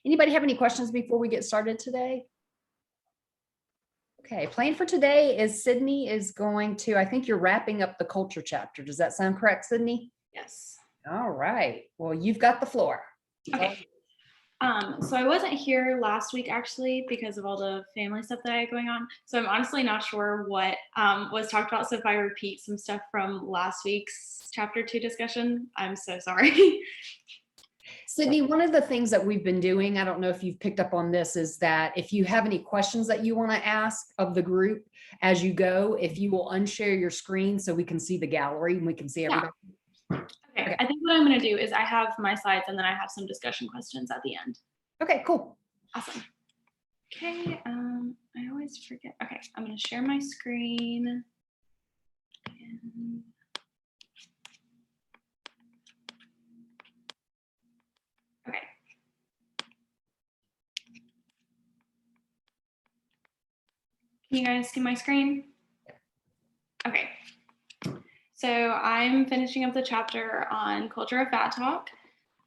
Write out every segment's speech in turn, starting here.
Anybody have any questions before we get started today? Okay, plan for today is Sydney is going to, I think you're wrapping up the culture chapter. Does that sound correct, Sydney? Yes. All right. Well, you've got the floor. Okay. So I wasn't here last week actually because of all the family stuff that I had going on. So I'm honestly not sure what was talked about. So if I repeat some stuff from last week's chapter 2 discussion, I'm so sorry. Sydney, one of the things that we've been doing, I don't know if you've picked up on this, is that if you have any questions that you want to ask of the group as you go, if you will unshare your screen so we can see the gallery and we can see everybody. Okay. I think what I'm going to do is I have my slides and then I have some discussion questions at the end. Okay, cool. Awesome. Okay. I always forget. Okay. I'm going to share my screen. Okay. Can you guys see my screen? Okay. So I'm finishing up the chapter on culture of fat talk.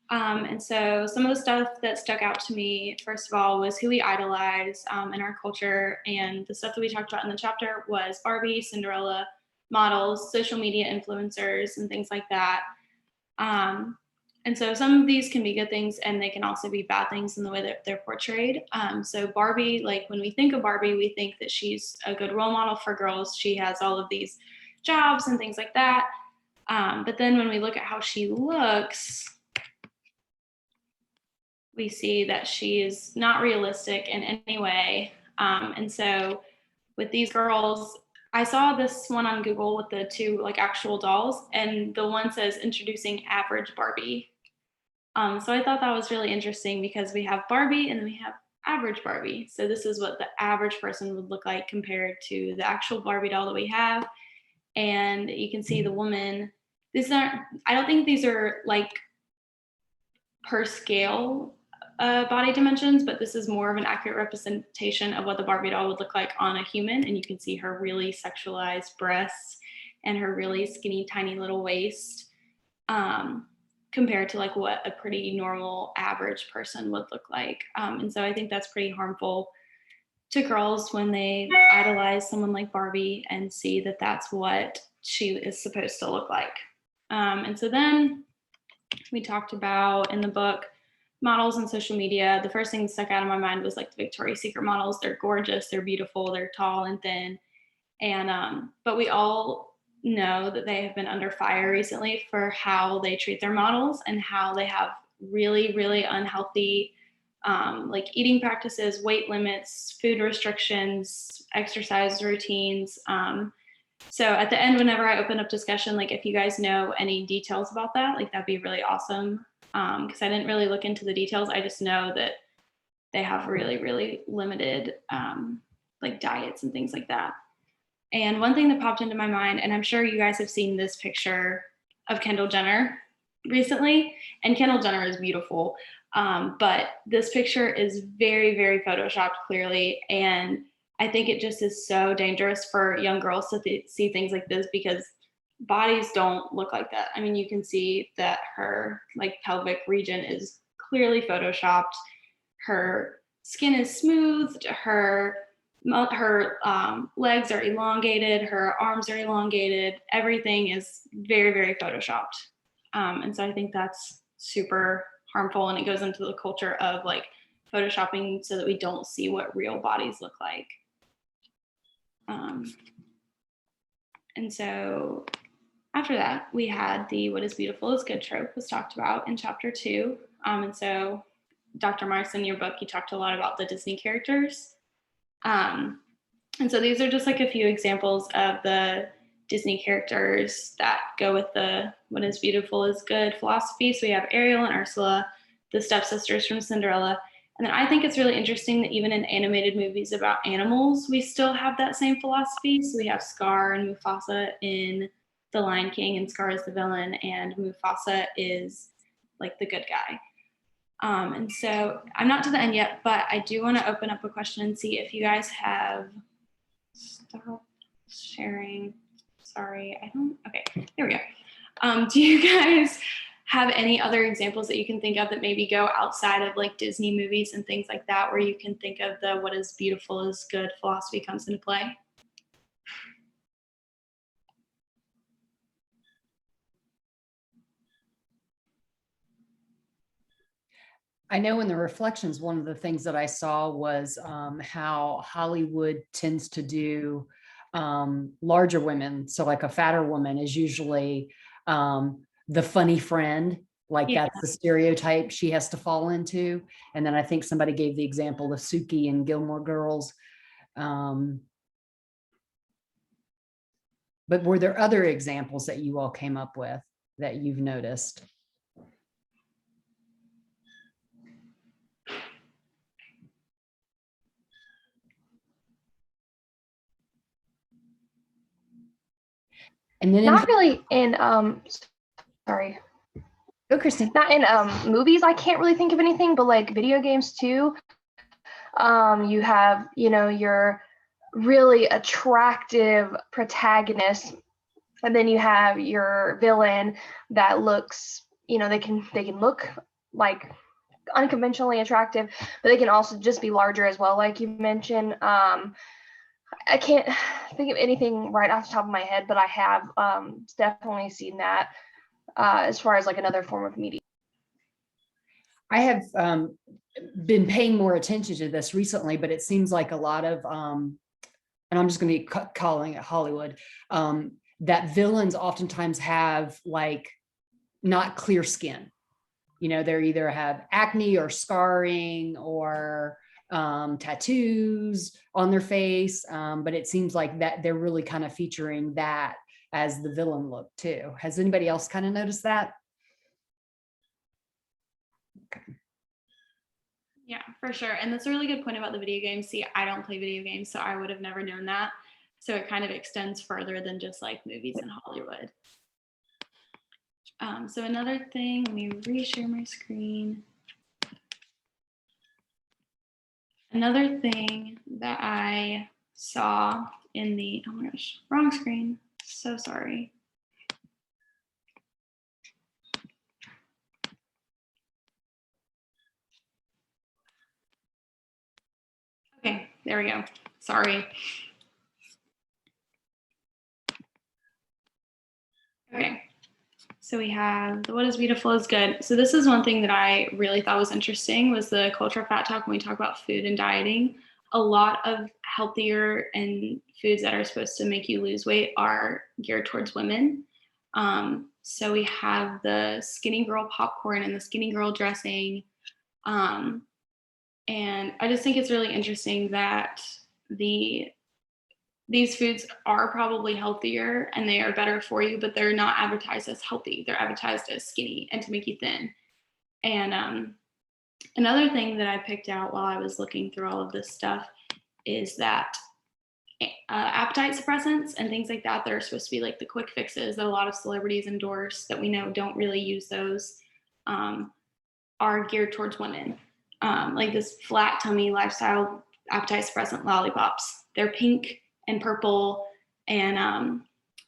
And so some of the stuff that stuck out to me, first of all, was who we idolize in our culture. And the stuff that we talked about in the chapter was Barbie, Cinderella, models, social media influencers, and things like that. And so some of these can be good things and they can also be bad things in the way that they're portrayed. So Barbie, like when we think of Barbie, we think that she's a good role model for girls. She has all of these jobs and things like that. But then when we look at how she looks, we see that she is not realistic in any way. And so with these girls, I saw this one on Google with the two like actual dolls, and the one says introducing average Barbie. So I thought that was really interesting because we have Barbie and then we have average Barbie. So this is what the average person would look like compared to the actual Barbie doll that we have. And you can see the woman, I don't think these are like per scale body dimensions, but this is more of an accurate representation of what the Barbie doll would look like on a human. And you can see her really sexualized breasts and her really skinny, tiny little waist compared to like what a pretty normal average person would look like. And so I think that's pretty harmful to girls when they idolize someone like Barbie and see that that's what she is supposed to look like. And so then we talked about in the book models and social media. The first thing that stuck out of my mind was like the Victoria's Secret models. They're gorgeous, they're beautiful, they're tall and thin. And but we all know that they have been under fire recently for how they treat their models and how they have really, really unhealthy like eating practices, weight limits, food restrictions, exercise routines. So at the end, whenever I open up discussion, like if you guys know any details about that, like that'd be really awesome. Because I didn't really look into the details. I just know that they have really, really limited like diets and things like that. And one thing that popped into my mind, and I'm sure you guys have seen this picture of Kendall Jenner recently, and Kendall Jenner is beautiful. But this picture is very, very photoshopped clearly. And I think it just is so dangerous for young girls to see things like this because bodies don't look like that. I mean, you can see that her like pelvic region is clearly photoshopped. Her skin is smoothed. Her legs are elongated. Her arms are elongated. Everything is very, very photoshopped. And so I think that's super harmful, and it goes into the culture of like photoshopping so that we don't see what real bodies look like. And so after that, we had the what is beautiful is good trope was talked about in chapter 2. And so Dr. Marks, in your book, you talked a lot about the Disney characters. And so these are just like a few examples of the Disney characters that go with the what is beautiful is good philosophy. So we have Ariel and Ursula, the stepsisters from Cinderella. And then I think it's really interesting that even in animated movies about animals, we still have that same philosophy. So we have Scar and Mufasa in The Lion King, and Scar is the villain, and Mufasa is like the good guy. And so I'm not to the end yet, but I do want to open up a question and see if you guys have stopped sharing. Sorry, I don't. Okay, there we go. Do you guys have any other examples that you can think of that maybe go outside of like Disney movies and things like that, where you can think of the what is beautiful is good philosophy comes into play? I know in the reflections, one of the things that I saw was how Hollywood tends to do larger women. So like a fatter woman is usually the funny friend, like Yeah. that's the stereotype she has to fall into. And then I think somebody gave the example of Suki and Gilmore Girls. But were there other examples that you all came up with that you've noticed? And then Not really in sorry. go, Christine. Not in movies. I can't really think of anything, but like video games too. You have, you know, your really attractive protagonist, and then you have your villain that looks, you know, they can look like unconventionally attractive, but they can also just be larger as well, like you mentioned. I can't think of anything right off the top of my head, but I have definitely seen that as far as like another form of media. I have been paying more attention to this recently, but it seems like a lot of, and I'm just going to be calling it Hollywood, that villains oftentimes have like not clear skin. You know, they either have acne or scarring or tattoos on their face, but it seems like that they're really kind of featuring that as the villain look too. Has anybody else kind of noticed that? Okay. Yeah, for sure. And that's a really good point about the video games. See, I don't play video games, so I would have never known that. So it kind of extends further than just like movies in Hollywood. So another thing, let me reshare my screen. Another thing that I saw in the, oh my gosh, wrong screen. So sorry. Okay, there we go. Sorry. Okay, so we have the what is beautiful is good. So this is one thing that I really thought was interesting was the culture of fat talk when we talk about food and dieting. A lot of healthier and foods that are supposed to make you lose weight are geared towards women. So we have the skinny girl popcorn and the skinny girl dressing. And I just think it's really interesting that these foods are probably healthier and they are better for you, but they're not advertised as healthy. They're advertised as skinny and to make you thin. And another thing that I picked out while I was looking through all of this stuff is that appetite suppressants and things like that that are supposed to be like the quick fixes that a lot of celebrities endorse that we know don't really use those are geared towards women. Like this flat tummy lifestyle appetite suppressant lollipops. They're pink and purple. And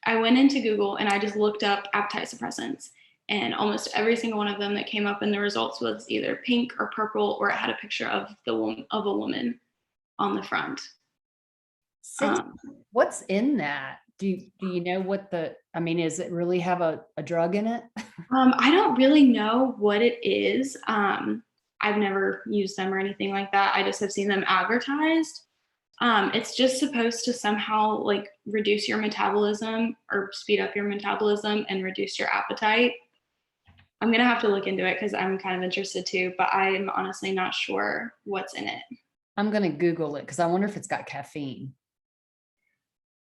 I went into Google and I just looked up appetite suppressants. And almost every single one of them that came up in the results was either pink or purple, or it had a picture of a woman on the front. What's in that? Do you know what I mean, is it really have a drug in it? I don't really know what it is. I've never used them or anything like that. I just have seen them advertised. It's just supposed to somehow like reduce your metabolism or speed up your metabolism and reduce your appetite. I'm going to have to look into it because I'm kind of interested too, but I'm honestly not sure what's in it. I'm going to Google it because I wonder if it's got caffeine.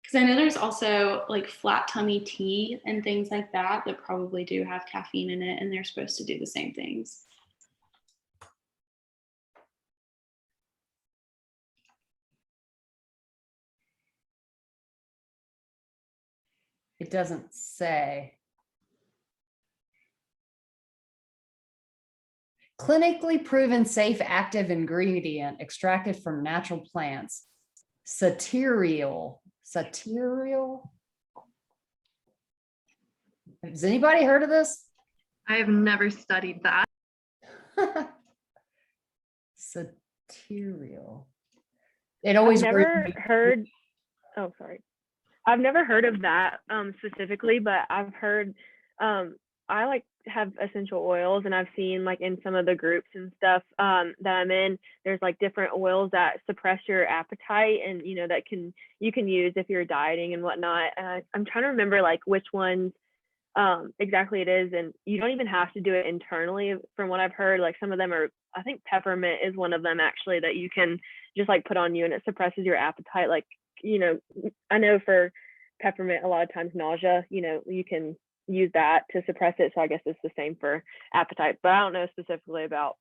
Because I know there's also like flat tummy tea and things like that that probably do have caffeine in it, and they're supposed to do the same things. It doesn't say. Clinically proven safe active ingredient extracted from natural plants. Satirial. Has anybody heard of this? I have never studied that. Satirial. It always I've worries never me. heard. Oh, sorry. I've never heard of that specifically, but I've heard. I like have essential oils, and I've seen like in some of the groups and stuff that I'm in. There's like different oils that suppress your appetite, and that you can use if you're dieting and whatnot. And I'm trying to remember like which ones exactly it is, and you don't even have to do it internally from what I've heard. Like some of them are, I think peppermint is one of them actually, that you can just like put on you and it suppresses your appetite. Like I know for peppermint a lot of times nausea, you can use that to suppress it, so I guess it's the same for appetite, but I don't know specifically about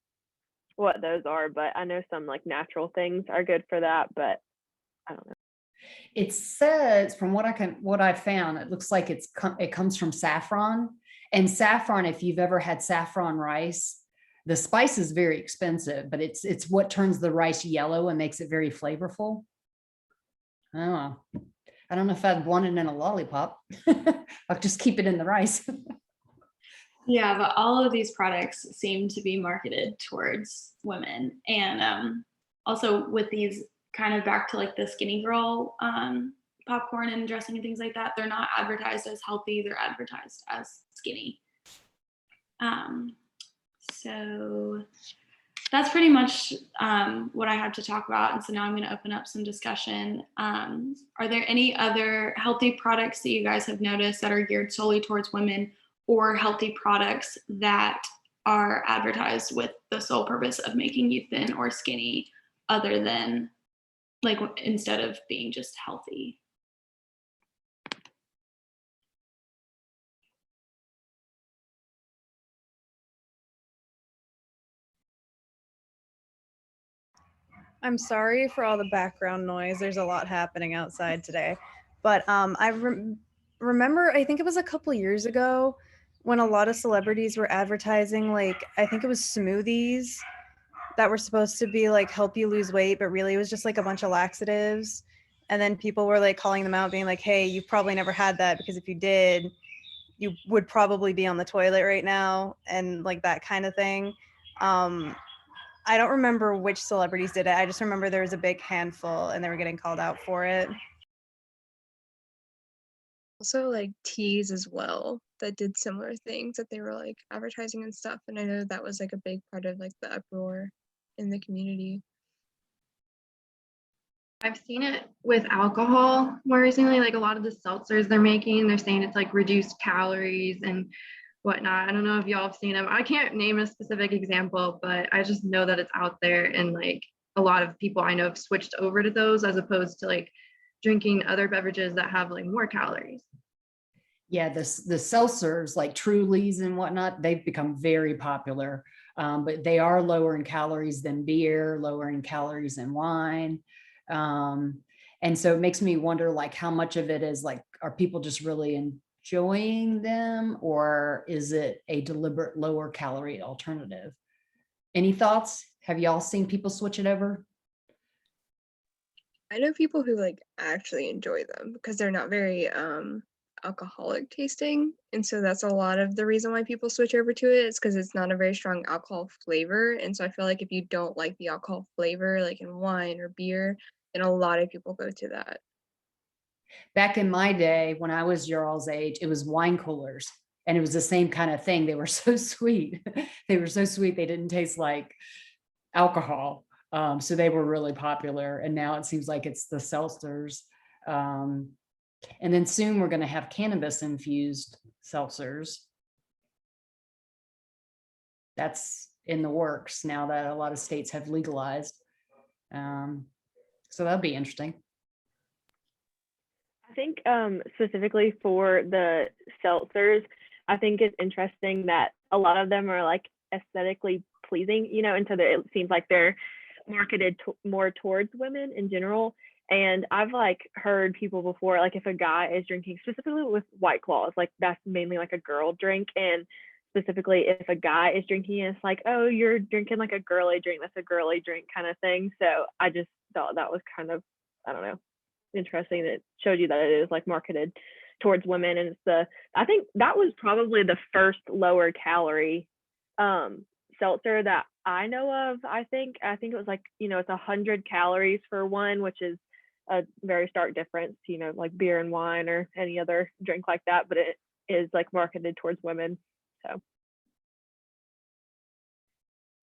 what those are. But I know some like natural things are good for that, but I don't know. It says, from what I've found, it looks like it comes from saffron. And saffron, if you've ever had saffron rice, the spice is very expensive, but it's what turns the rice yellow and makes it very flavorful. Oh, I don't know if I'd want it in a lollipop. I'll just keep it in the rice. Yeah, but all of these products seem to be marketed towards women. And also with these, kind of back to like the skinny girl popcorn and dressing and things like that, they're not advertised as healthy, they're advertised as skinny. So that's pretty much what I have to talk about. And so now I'm going to open up some discussion. Are there any other healthy products that you guys have noticed that are geared solely towards women, or healthy products that are advertised with the sole purpose of making you thin or skinny, other than like instead of being just healthy? I'm sorry for all the background noise. There's a lot happening outside today. But remember, I think it was a couple years ago when a lot of celebrities were advertising, like, I think it was smoothies that were supposed to be like help you lose weight, but really it was just like a bunch of laxatives. And then people were like calling them out, being like, hey, you've probably never had that, because if you did, you would probably be on the toilet right now, and like that kind of thing. I don't remember which celebrities did it. I just remember there was a big handful and they were getting called out for it. Also like teas as well that did similar things, that they were like advertising and stuff, and I know that was like a big part of like the uproar in the community. I've seen it with alcohol more recently, like a lot of the seltzers they're making, they're saying it's like reduced calories and whatnot. I don't know if y'all have seen them. I can't name a specific example, but I just know that it's out there, and like a lot of people I know have switched over to those as opposed to like drinking other beverages that have like more calories. Yeah, the seltzers like Trulies and whatnot, they've become very popular, but they are lower in calories than beer, lower in calories than wine. And so it makes me wonder, like, how much of it is like, are people just really enjoying them, or is it a deliberate lower calorie alternative? Any thoughts? Have y'all seen people switch it over? I know people who like actually enjoy them because they're not very alcoholic tasting, and so that's a lot of the reason why people switch over to it, is because it's not a very strong alcohol flavor. And so I feel like if you don't like the alcohol flavor like in wine or beer, then a lot of people go to that. Back in my day, when I was your all's age, it was wine coolers, and it was the same kind of thing. They were so sweet. They were so sweet. They didn't taste like alcohol. So they were really popular. And now it seems like it's the seltzers. And then soon we're going to have cannabis infused seltzers. That's in the works now that a lot of states have legalized. So that'll be interesting. I think specifically for the seltzers, I think it's interesting that a lot of them are like aesthetically pleasing, and so it seems like they're marketed more towards women in general. And I've like heard people before, like if a guy is drinking, specifically with White Claws, like that's mainly like a girl drink. And specifically if a guy is drinking, it's like, oh, you're drinking like a girly drink, that's a girly drink kind of thing. So I just thought that was kind of, I don't know, interesting. That showed you that it is like marketed towards women, and I think that was probably the first lower calorie seltzer that I know of. I think it was like, it's 100 calories for one, which is a very stark difference, like beer and wine or any other drink like that, but it is like marketed towards women. So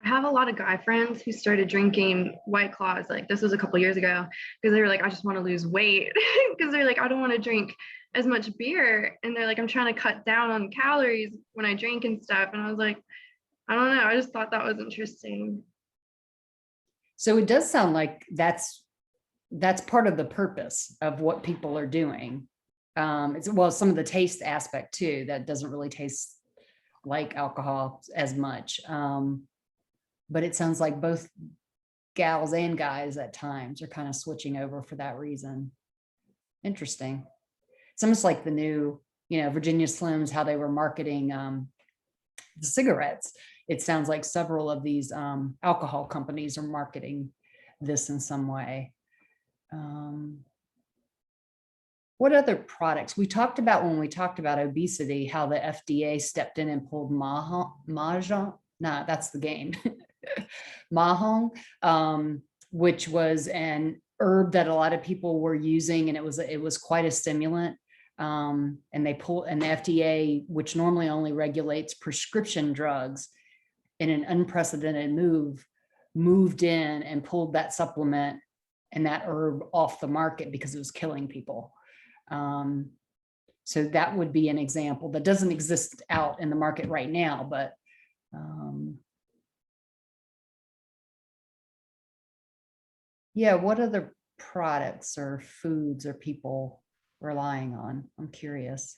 I have a lot of guy friends who started drinking White Claws. Like this was a couple years ago because they were like, I just want to lose weight because they're like, I don't want to drink as much beer. And they're like, I'm trying to cut down on calories when I drink and stuff. And I was like, I don't know. I just thought that was interesting. So it does sound like that's part of the purpose of what people are doing. Well, some of the taste aspect too, that doesn't really taste like alcohol as much. But it sounds like both gals and guys at times are kind of switching over for that reason. Interesting. It's almost like the new, Virginia Slims, how they were marketing the cigarettes. It sounds like several of these alcohol companies are marketing this in some way. What other products? We talked about when we talked about obesity, how the FDA stepped in and pulled mahjong. Nah, that's the game. Mahjong, which was an herb that a lot of people were using, and it was quite a stimulant. And the FDA, which normally only regulates prescription drugs, in an unprecedented move, moved in and pulled that supplement and that herb off the market because it was killing people. So that would be an example that doesn't exist out in the market right now, but yeah, what other products or foods are people relying on? I'm curious.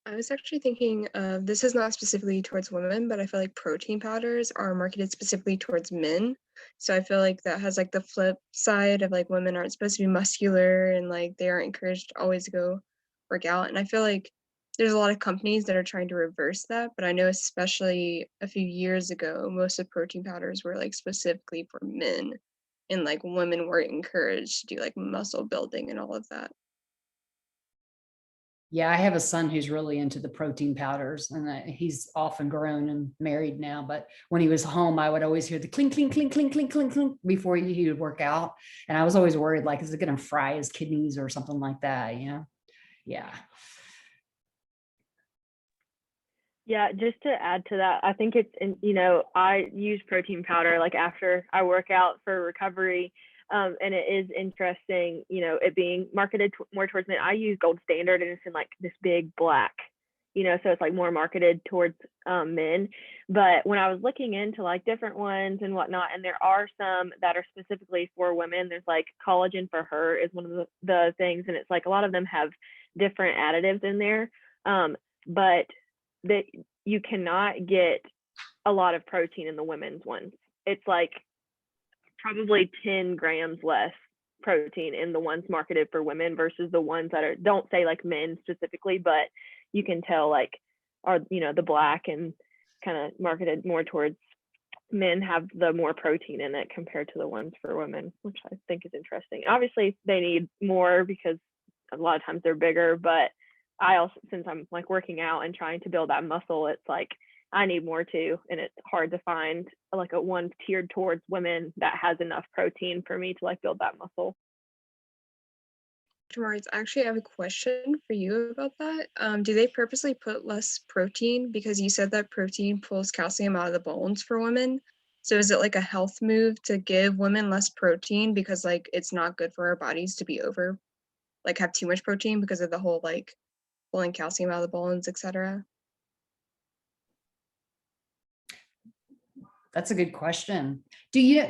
I was actually thinking of, this is not specifically towards women, but I feel like protein powders are marketed specifically towards men. So I feel like that has like the flip side of like women aren't supposed to be muscular and like they aren't encouraged to always go work out. And I feel like there's a lot of companies that are trying to reverse that, but I know especially a few years ago, most of protein powders were like specifically for men, and like women weren't encouraged to do like muscle building and all of that. Yeah, I have a son who's really into the protein powders, and he's off and grown and married now. But when he was home, I would always hear the clink, clink, clink, clink, clink, clink, clink before he would work out. And I was always worried, like, is it going to fry his kidneys or something like that? Yeah. Yeah, just to add to that, I think it's, I use protein powder like after I work out for recovery. And it is interesting, it being marketed more towards men. I use Gold Standard, and it's in like this big black, so it's like more marketed towards men. But when I was looking into like different ones and whatnot, and there are some that are specifically for women, there's like Collagen for Her is one of the things. And it's like a lot of them have different additives in there. But that you cannot get a lot of protein in the women's ones. It's like probably 10 grams less protein in the ones marketed for women versus the ones that don't say like men specifically, but you can tell like are the black and kind of marketed more towards men have the more protein in it compared to the ones for women, which I think is interesting. Obviously they need more because a lot of times they're bigger, but I also, since I'm like working out and trying to build that muscle, it's like I need more too. And it's hard to find like a one tiered towards women that has enough protein for me to like build that muscle. Tamara, actually, I have a question for you about that. Do they purposely put less protein? Because you said that protein pulls calcium out of the bones for women. So is it like a health move to give women less protein because like it's not good for our bodies to be have too much protein because of the whole like pulling calcium out of the bones, etc.? That's a good question.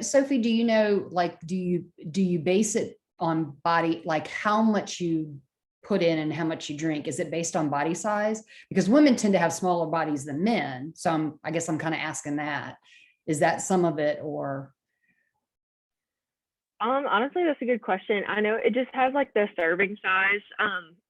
Sophie, do you know, like, do you base it on body, like how much you put in and how much you drink? Is it based on body size? Because women tend to have smaller bodies than men. So I guess I'm kind of asking that. Is that some of it, or? Honestly, that's a good question. I know it just has like the serving size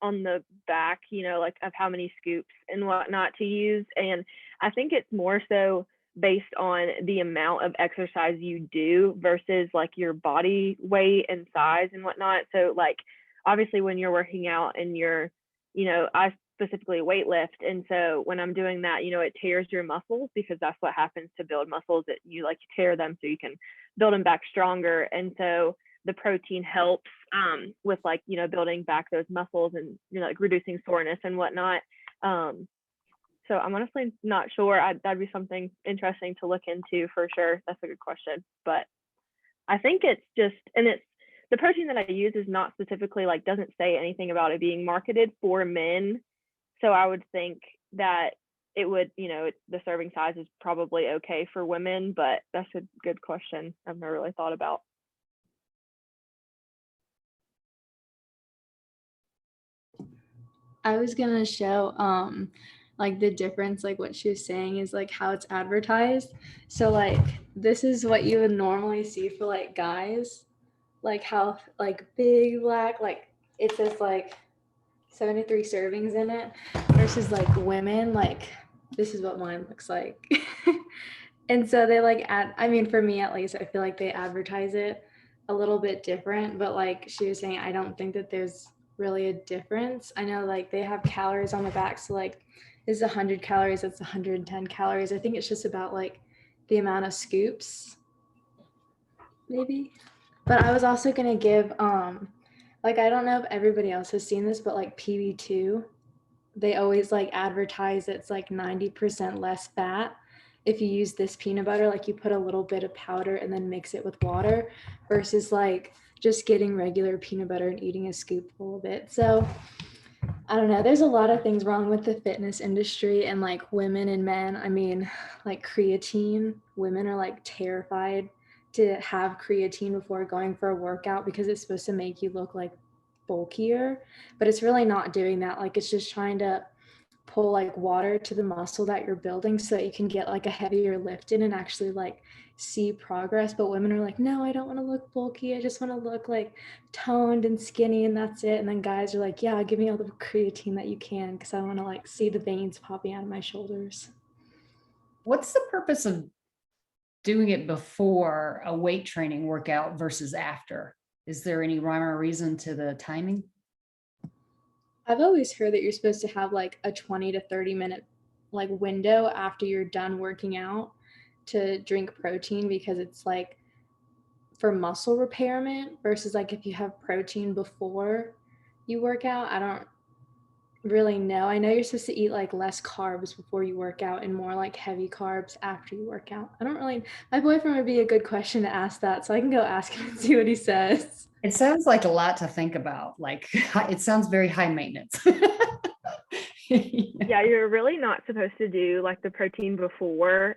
on the back, like of how many scoops and whatnot to use. And I think it's more so based on the amount of exercise you do versus like your body weight and size and whatnot. So like obviously when you're working out and you're, I specifically weightlift. And so when I'm doing that, it tears your muscles, because that's what happens to build muscles, that you tear them so you can build them back stronger. And so the protein helps with building back those muscles and, reducing soreness and whatnot. So I'm honestly not sure. That'd be something interesting to look into for sure. That's a good question. But I think it's just, and it's, the protein that I use is not specifically doesn't say anything about it being marketed for men. So I would think that it would, the serving size is probably okay for women, but that's a good question I've never really thought about. I was gonna show the difference, what she was saying is how it's advertised. So this is what you would normally see for guys, how big black, it says 73 servings in it, versus women, this is what mine looks like. And so they for me at least, I feel like they advertise it a little bit different, but she was saying, I don't think that there's really a difference. I know they have calories on the back, so this is 100 calories, it's 110 calories. I think it's just about the amount of scoops maybe. But I was also gonna give I don't know if everybody else has seen this, but PB2, they always advertise it's 90% less fat if you use this peanut butter. You put a little bit of powder and then mix it with water, versus just getting regular peanut butter and eating a scoopful of it. So I don't know, there's a lot of things wrong with the fitness industry and women and men. I mean, creatine, women are terrified to have creatine before going for a workout because it's supposed to make you look bulkier, but it's really not doing that. It's just trying to pull water to the muscle that you're building so that you can get a heavier lift in and actually see progress. But women are no, I don't want to look bulky, I just want to look toned and skinny, and that's it. And then guys are yeah, give me all the creatine that you can, because I want to see the veins popping out of my shoulders. What's the purpose of doing it before a weight training workout versus after? Is there any rhyme or reason to the timing? I've always heard that you're supposed to have a 20 to 30 minute window after you're done working out to drink protein, because it's for muscle repairment, versus if you have protein before you work out. I don't really know. I know you're supposed to eat less carbs before you work out and more heavy carbs after you work out. I don't really, my boyfriend would be a good question to ask that, so I can go ask him and see what he says. It sounds like a lot to think about. It sounds very high maintenance. Yeah, you're really not supposed to do the protein before,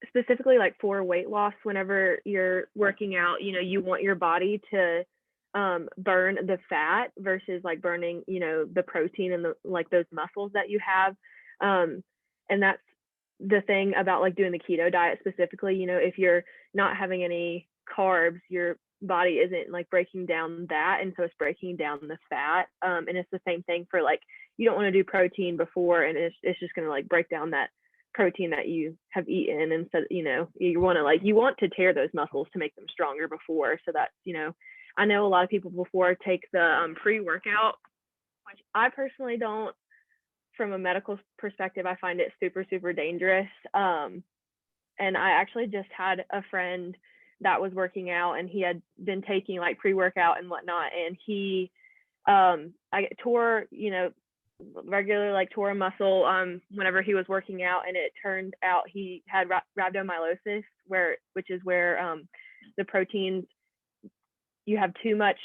specifically for weight loss. Whenever you're working out, you want your body to burn the fat versus burning, the protein and the those muscles that you have. And that's the thing about doing the keto diet specifically. If you're not having any carbs, your body isn't breaking down that, and so it's breaking down the fat. And it's the same thing for you don't want to do protein before, and it's just going to break down that protein that you have eaten. And so you want to you want to tear those muscles to make them stronger before. So that's I know a lot of people before take the pre-workout, which I personally don't. From a medical perspective, I find it super, super dangerous. And I actually just had a friend that was working out, and he had been taking pre-workout and whatnot, and he I tore regular tore a muscle whenever he was working out, and it turned out he had rhabdomyolysis, which is where the proteins, you have too much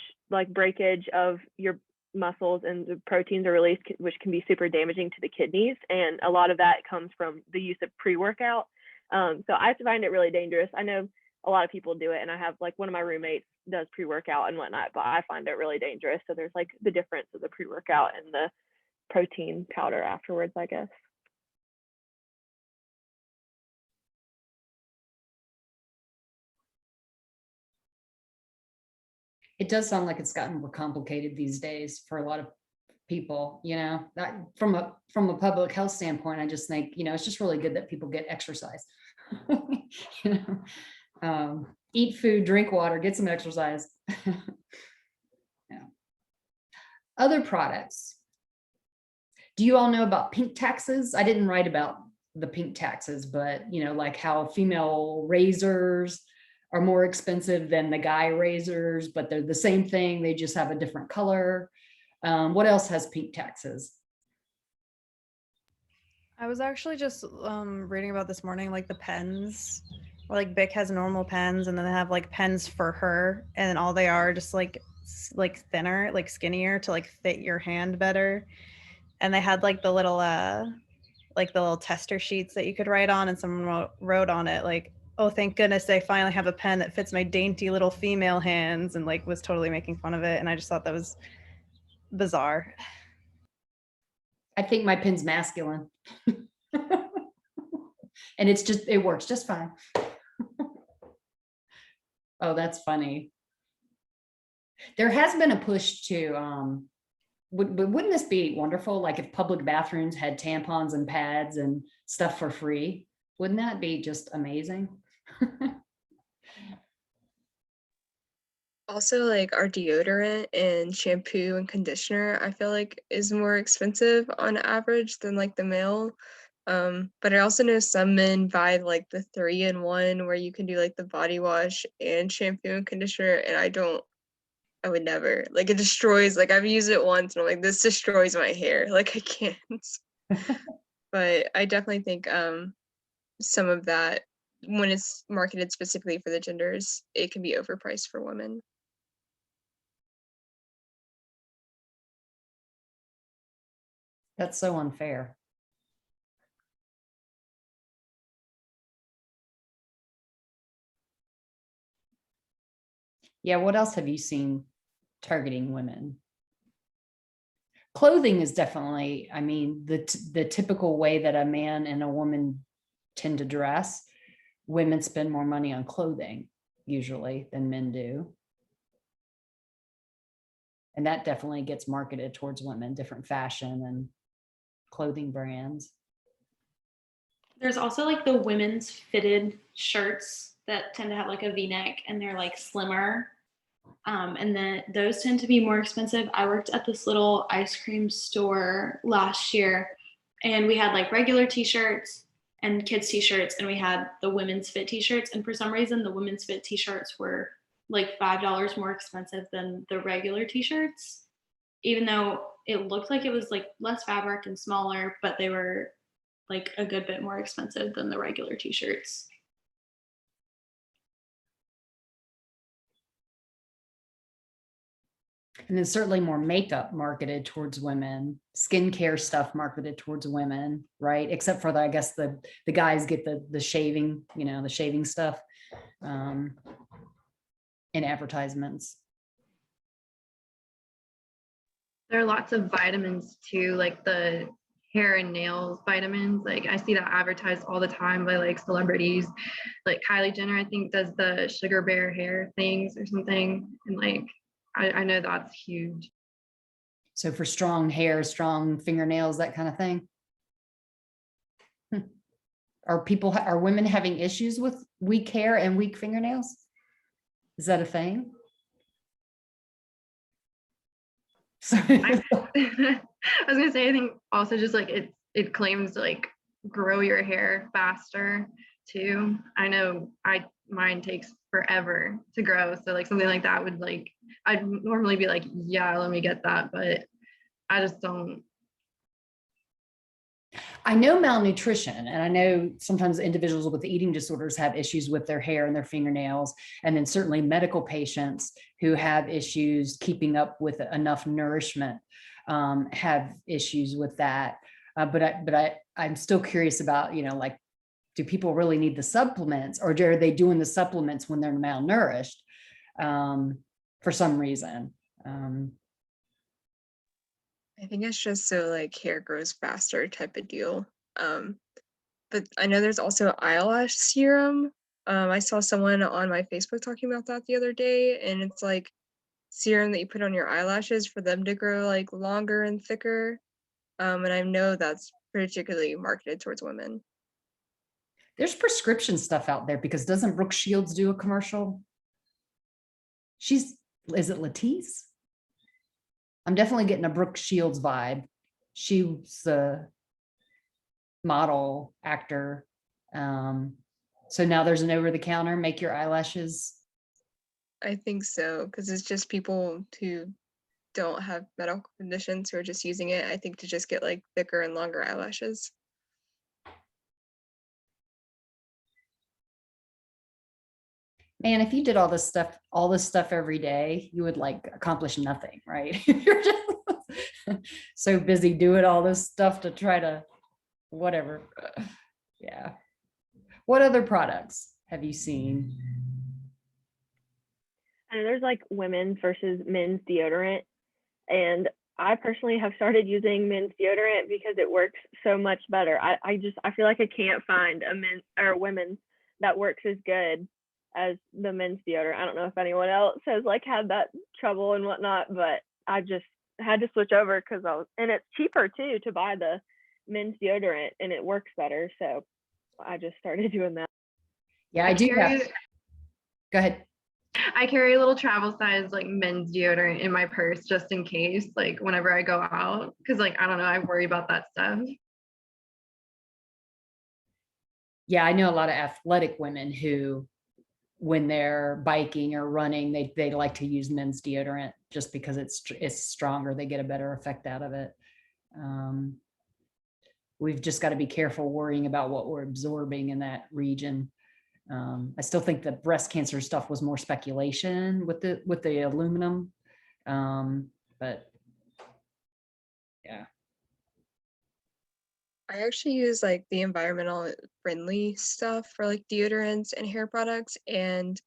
breakage of your muscles, and the proteins are released, which can be super damaging to the kidneys, and a lot of that comes from the use of pre-workout. So I find it really dangerous. I know a lot of people do it, and I have one of my roommates does pre-workout and whatnot, but I find it really dangerous. So there's the difference of the pre-workout and the protein powder afterwards, I guess. It does sound like it's gotten more complicated these days for a lot of people, that from a public health standpoint. I just think, it's just really good that people get exercise. Eat food, drink water, get some exercise. Yeah. Other products. Do you all know about pink taxes? I didn't write about the pink taxes, but like how female razors are more expensive than the guy razors, but they're the same thing. They just have a different color. What else has pink taxes? I was actually just reading about this morning, like the pens. Like Bic has normal pens, and then they have like pens for her, and all they are just like thinner, like skinnier to like fit your hand better. And they had like the little tester sheets that you could write on, and someone wrote on it like, "Oh, thank goodness they finally have a pen that fits my dainty little female hands," and like was totally making fun of it. And I just thought that was bizarre. I think my pen's masculine. And it works just fine. Oh, that's funny. There has been a push to, wouldn't this be wonderful? Like if public bathrooms had tampons and pads and stuff for free, wouldn't that be just amazing? Also, like our deodorant and shampoo and conditioner, I feel like is more expensive on average than like the male. But I also know some men buy like the 3-in-1 where you can do like the body wash and shampoo and conditioner, and I would never. Like it destroys, like I've used it once and I'm like, this destroys my hair. Like I can't. But I definitely think some of that, when it's marketed specifically for the genders, it can be overpriced for women. That's so unfair. Yeah, what else have you seen targeting women? Clothing is definitely, I mean, the typical way that a man and a woman tend to dress. Women spend more money on clothing usually than men do. And that definitely gets marketed towards women, different fashion and clothing brands. There's also like the women's fitted shirts that tend to have like a V-neck and they're like slimmer. And then those tend to be more expensive. I worked at this little ice cream store last year, and we had like regular t-shirts and kids t-shirts, and we had the women's fit t-shirts. And for some reason, the women's fit t-shirts were like $5 more expensive than the regular t-shirts, even though it looked like it was like less fabric and smaller, but they were like a good bit more expensive than the regular t-shirts. And then certainly more makeup marketed towards women, skincare stuff marketed towards women, right? Except for I guess the guys get the shaving, the shaving stuff in advertisements. There are lots of vitamins too, like the hair and nails vitamins. Like I see that advertised all the time by like celebrities. Like Kylie Jenner, I think, does the sugar bear hair things or something. And like I know that's huge. So for strong hair, strong fingernails, that kind of thing. Are women having issues with weak hair and weak fingernails? Is that a thing? I was gonna say, I think also just like it claims to like grow your hair faster too. I know mine takes forever to grow, so like something like that would like, I'd normally be like, yeah, let me get that, but I just don't. I know malnutrition, and I know sometimes individuals with eating disorders have issues with their hair and their fingernails, and then certainly medical patients who have issues keeping up with enough nourishment have issues with that. But I'm still curious about, like, do people really need the supplements, or are they doing the supplements when they're malnourished for some reason? I think it's just so like hair grows faster type of deal. But I know there's also eyelash serum. I saw someone on my Facebook talking about that the other day, and it's like serum that you put on your eyelashes for them to grow like longer and thicker. And I know that's particularly marketed towards women. There's prescription stuff out there, because doesn't Brooke Shields do a commercial? Is it Latisse? I'm definitely getting a Brooke Shields vibe. She was the model actor. So now there's an over-the-counter, make your eyelashes. I think so, because it's just people who don't have medical conditions who are just using it, I think, to just get like thicker and longer eyelashes. Man, if you did all this stuff every day, you would like accomplish nothing, right? You're just so busy doing all this stuff to try to whatever. Yeah. What other products have you seen? And there's like women's versus men's deodorant. And I personally have started using men's deodorant because it works so much better. I feel like I can't find a men's or women's that works as good as the men's deodorant. I don't know if anyone else has like had that trouble and whatnot, but I just had to switch over because and it's cheaper too to buy the men's deodorant and it works better. So I just started doing that. Yeah, I do have. Go ahead. I carry a little travel size like men's deodorant in my purse just in case, like whenever I go out, because like I don't know, I worry about that stuff. Yeah, I know a lot of athletic women who, when they're biking or running, they like to use men's deodorant just because it's stronger. They get a better effect out of it. We've just got to be careful worrying about what we're absorbing in that region. I still think the breast cancer stuff was more speculation with the aluminum, but yeah. I actually use like the environmental friendly stuff for like deodorants and hair products, and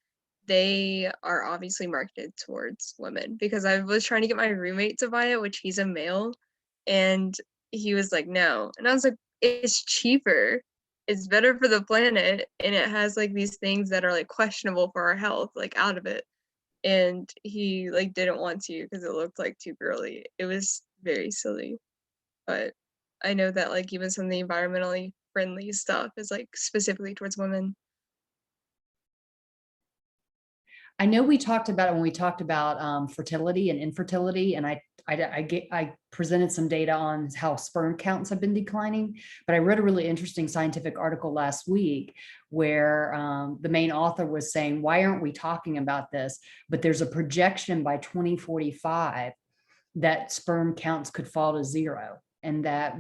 they are obviously marketed towards women because I was trying to get my roommate to buy it, which he's a male, and he was like, no. And I was like, it's cheaper, it's better for the planet, and it has like these things that are like questionable for our health, like out of it. And he like didn't want to because it looked like too girly. It was very silly. But I know that like even some of the environmentally friendly stuff is like specifically towards women. I know we talked about it when we talked about fertility and infertility, and I presented some data on how sperm counts have been declining, but I read a really interesting scientific article last week where the main author was saying, why aren't we talking about this? But there's a projection by 2045 that sperm counts could fall to zero, and that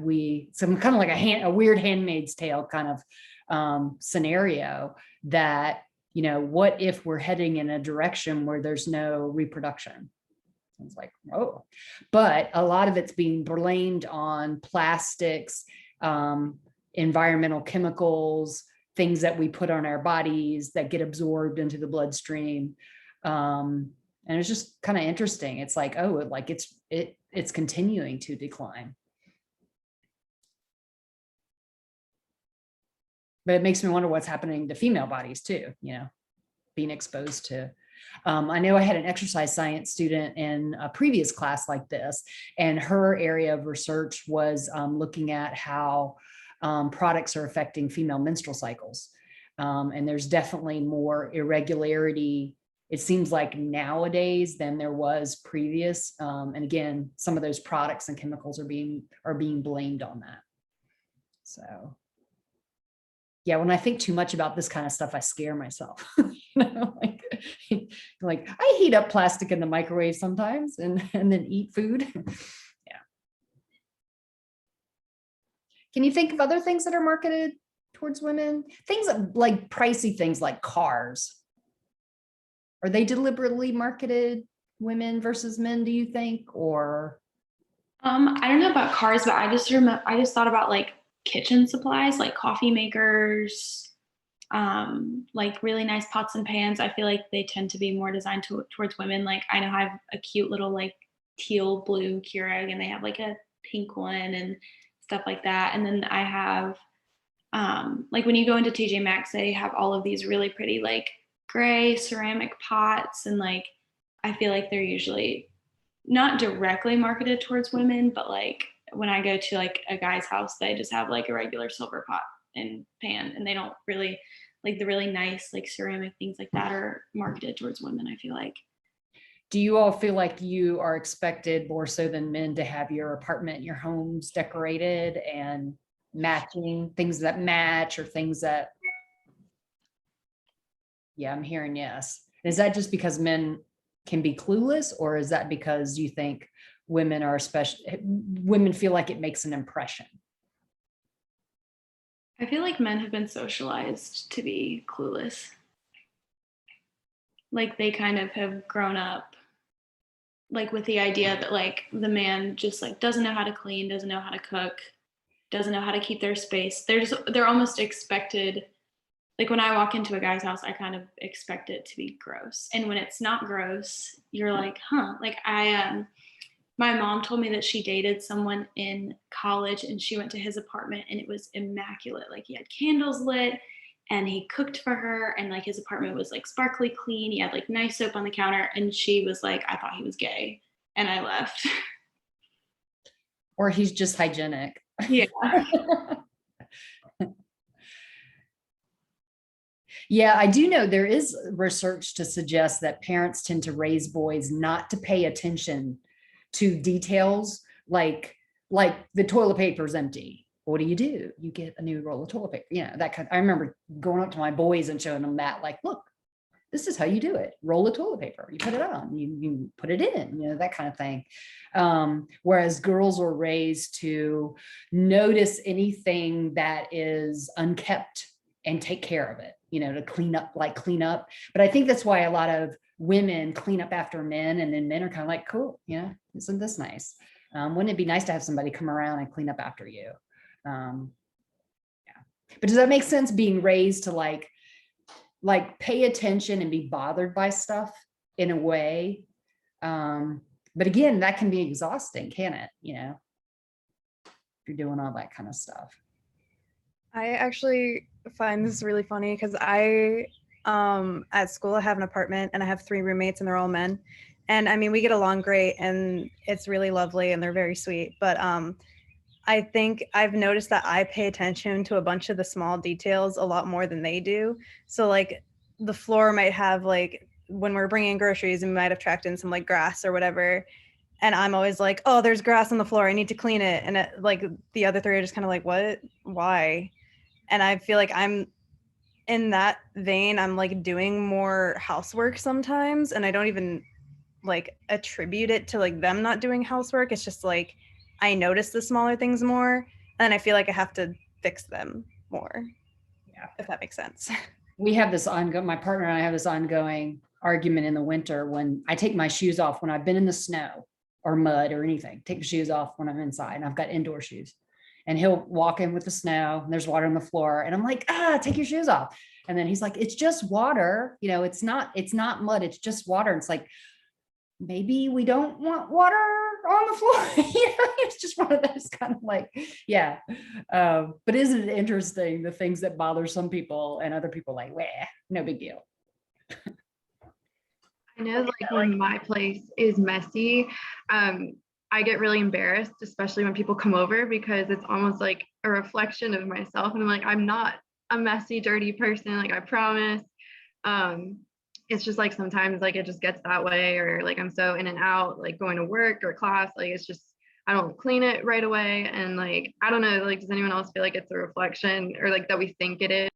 some kind of like a weird Handmaid's Tale kind of scenario that, what if we're heading in a direction where there's no reproduction? It's like, oh, but a lot of it's being blamed on plastics, environmental chemicals, things that we put on our bodies that get absorbed into the bloodstream. And it's just kind of interesting. It's like, oh, like it's continuing to decline. But it makes me wonder what's happening to female bodies too, being exposed to. I know I had an exercise science student in a previous class like this, and her area of research was looking at how products are affecting female menstrual cycles. And there's definitely more irregularity, it seems like, nowadays than there was previous. And again, some of those products and chemicals are being blamed on that. So yeah, when I think too much about this kind of stuff, I scare myself. Like I heat up plastic in the microwave sometimes and then eat food. Yeah. Can you think of other things that are marketed towards women? Things like pricey things like cars. Are they deliberately marketed women versus men, do you think? Or I don't know about cars, but I just thought about like kitchen supplies, like coffee makers, like really nice pots and pans. I feel like they tend to be more designed towards women. Like I know I have a cute little like teal blue Keurig, and they have like a pink one and stuff like that. And then I have like when you go into TJ Maxx, they have all of these really pretty like gray ceramic pots, and like I feel like they're usually not directly marketed towards women, but like when I go to like a guy's house, they just have like a regular silver pot and pan, and they don't really like the really nice like ceramic things like that are marketed towards women, I feel like. Do you all feel like you are expected more so than men to have your apartment, your homes decorated and matching, things that match, or things that? Yeah, I'm hearing yes. Is that just because men can be clueless, or is that because you think women feel like it makes an impression? I feel like men have been socialized to be clueless. Like they kind of have grown up like with the idea that like the man just like doesn't know how to clean, doesn't know how to cook, doesn't know how to keep their space. They're almost expected. Like when I walk into a guy's house, I kind of expect it to be gross. And when it's not gross, you're like, huh. Like my mom told me that she dated someone in college and she went to his apartment and it was immaculate. Like he had candles lit and he cooked for her, and like his apartment was like sparkly clean. He had like nice soap on the counter, and she was like, I thought he was gay, and I left. Or he's just hygienic. Yeah. Yeah, I do know there is research to suggest that parents tend to raise boys not to pay attention to details like the toilet paper is empty. What do? You get a new roll of toilet paper. You know, that kind. I remember going up to my boys and showing them that, like, look, this is how you do it. Roll of toilet paper. You put it on. You put it in. You know, that kind of thing. Whereas girls were raised to notice anything that is unkept and take care of it. You know, to clean up. But I think that's why a lot of women clean up after men, and then men are kind of like, cool. You know, isn't this nice? Wouldn't it be nice to have somebody come around and clean up after you? Yeah. But does that make sense, being raised to like pay attention and be bothered by stuff in a way? But again, that can be exhausting, can it? You know, if you're doing all that kind of stuff. I actually find this really funny because I at school I have an apartment and I have 3 roommates and they're all men. And I mean, we get along great and it's really lovely and they're very sweet. But I think I've noticed that I pay attention to a bunch of the small details a lot more than they do. So like the floor might have like, when we're bringing in groceries, and we might have tracked in some like grass or whatever. And I'm always like, oh, there's grass on the floor. I need to clean it. And like the other 3 are just kind of like, what? Why? And I feel like I'm in that vein. I'm like doing more housework sometimes. And I don't even like attribute it to like them not doing housework. It's just like, I notice the smaller things more, and I feel like I have to fix them more. Yeah, if that makes sense. We have this my partner and I have this ongoing argument in the winter when I take my shoes off when I've been in the snow or mud or anything. Take the shoes off when I'm inside, and I've got indoor shoes. And he'll walk in with the snow and there's water on the floor, and I'm like, take your shoes off. And then he's like, it's just water. You know, it's not mud, it's just water. And it's like, maybe we don't want water on the floor. You know, it's just one of those kind of like, yeah. But isn't it interesting, the things that bother some people and other people like, wah, no big deal. I know like when my place is messy, I get really embarrassed, especially when people come over, because it's almost like a reflection of myself. And I'm like, I'm not a messy, dirty person. Like, I promise. It's just like sometimes like it just gets that way, or like I'm so in and out, like going to work or class, like it's just, I don't clean it right away. And like, I don't know, like, does anyone else feel like it's a reflection, or like that we think it is?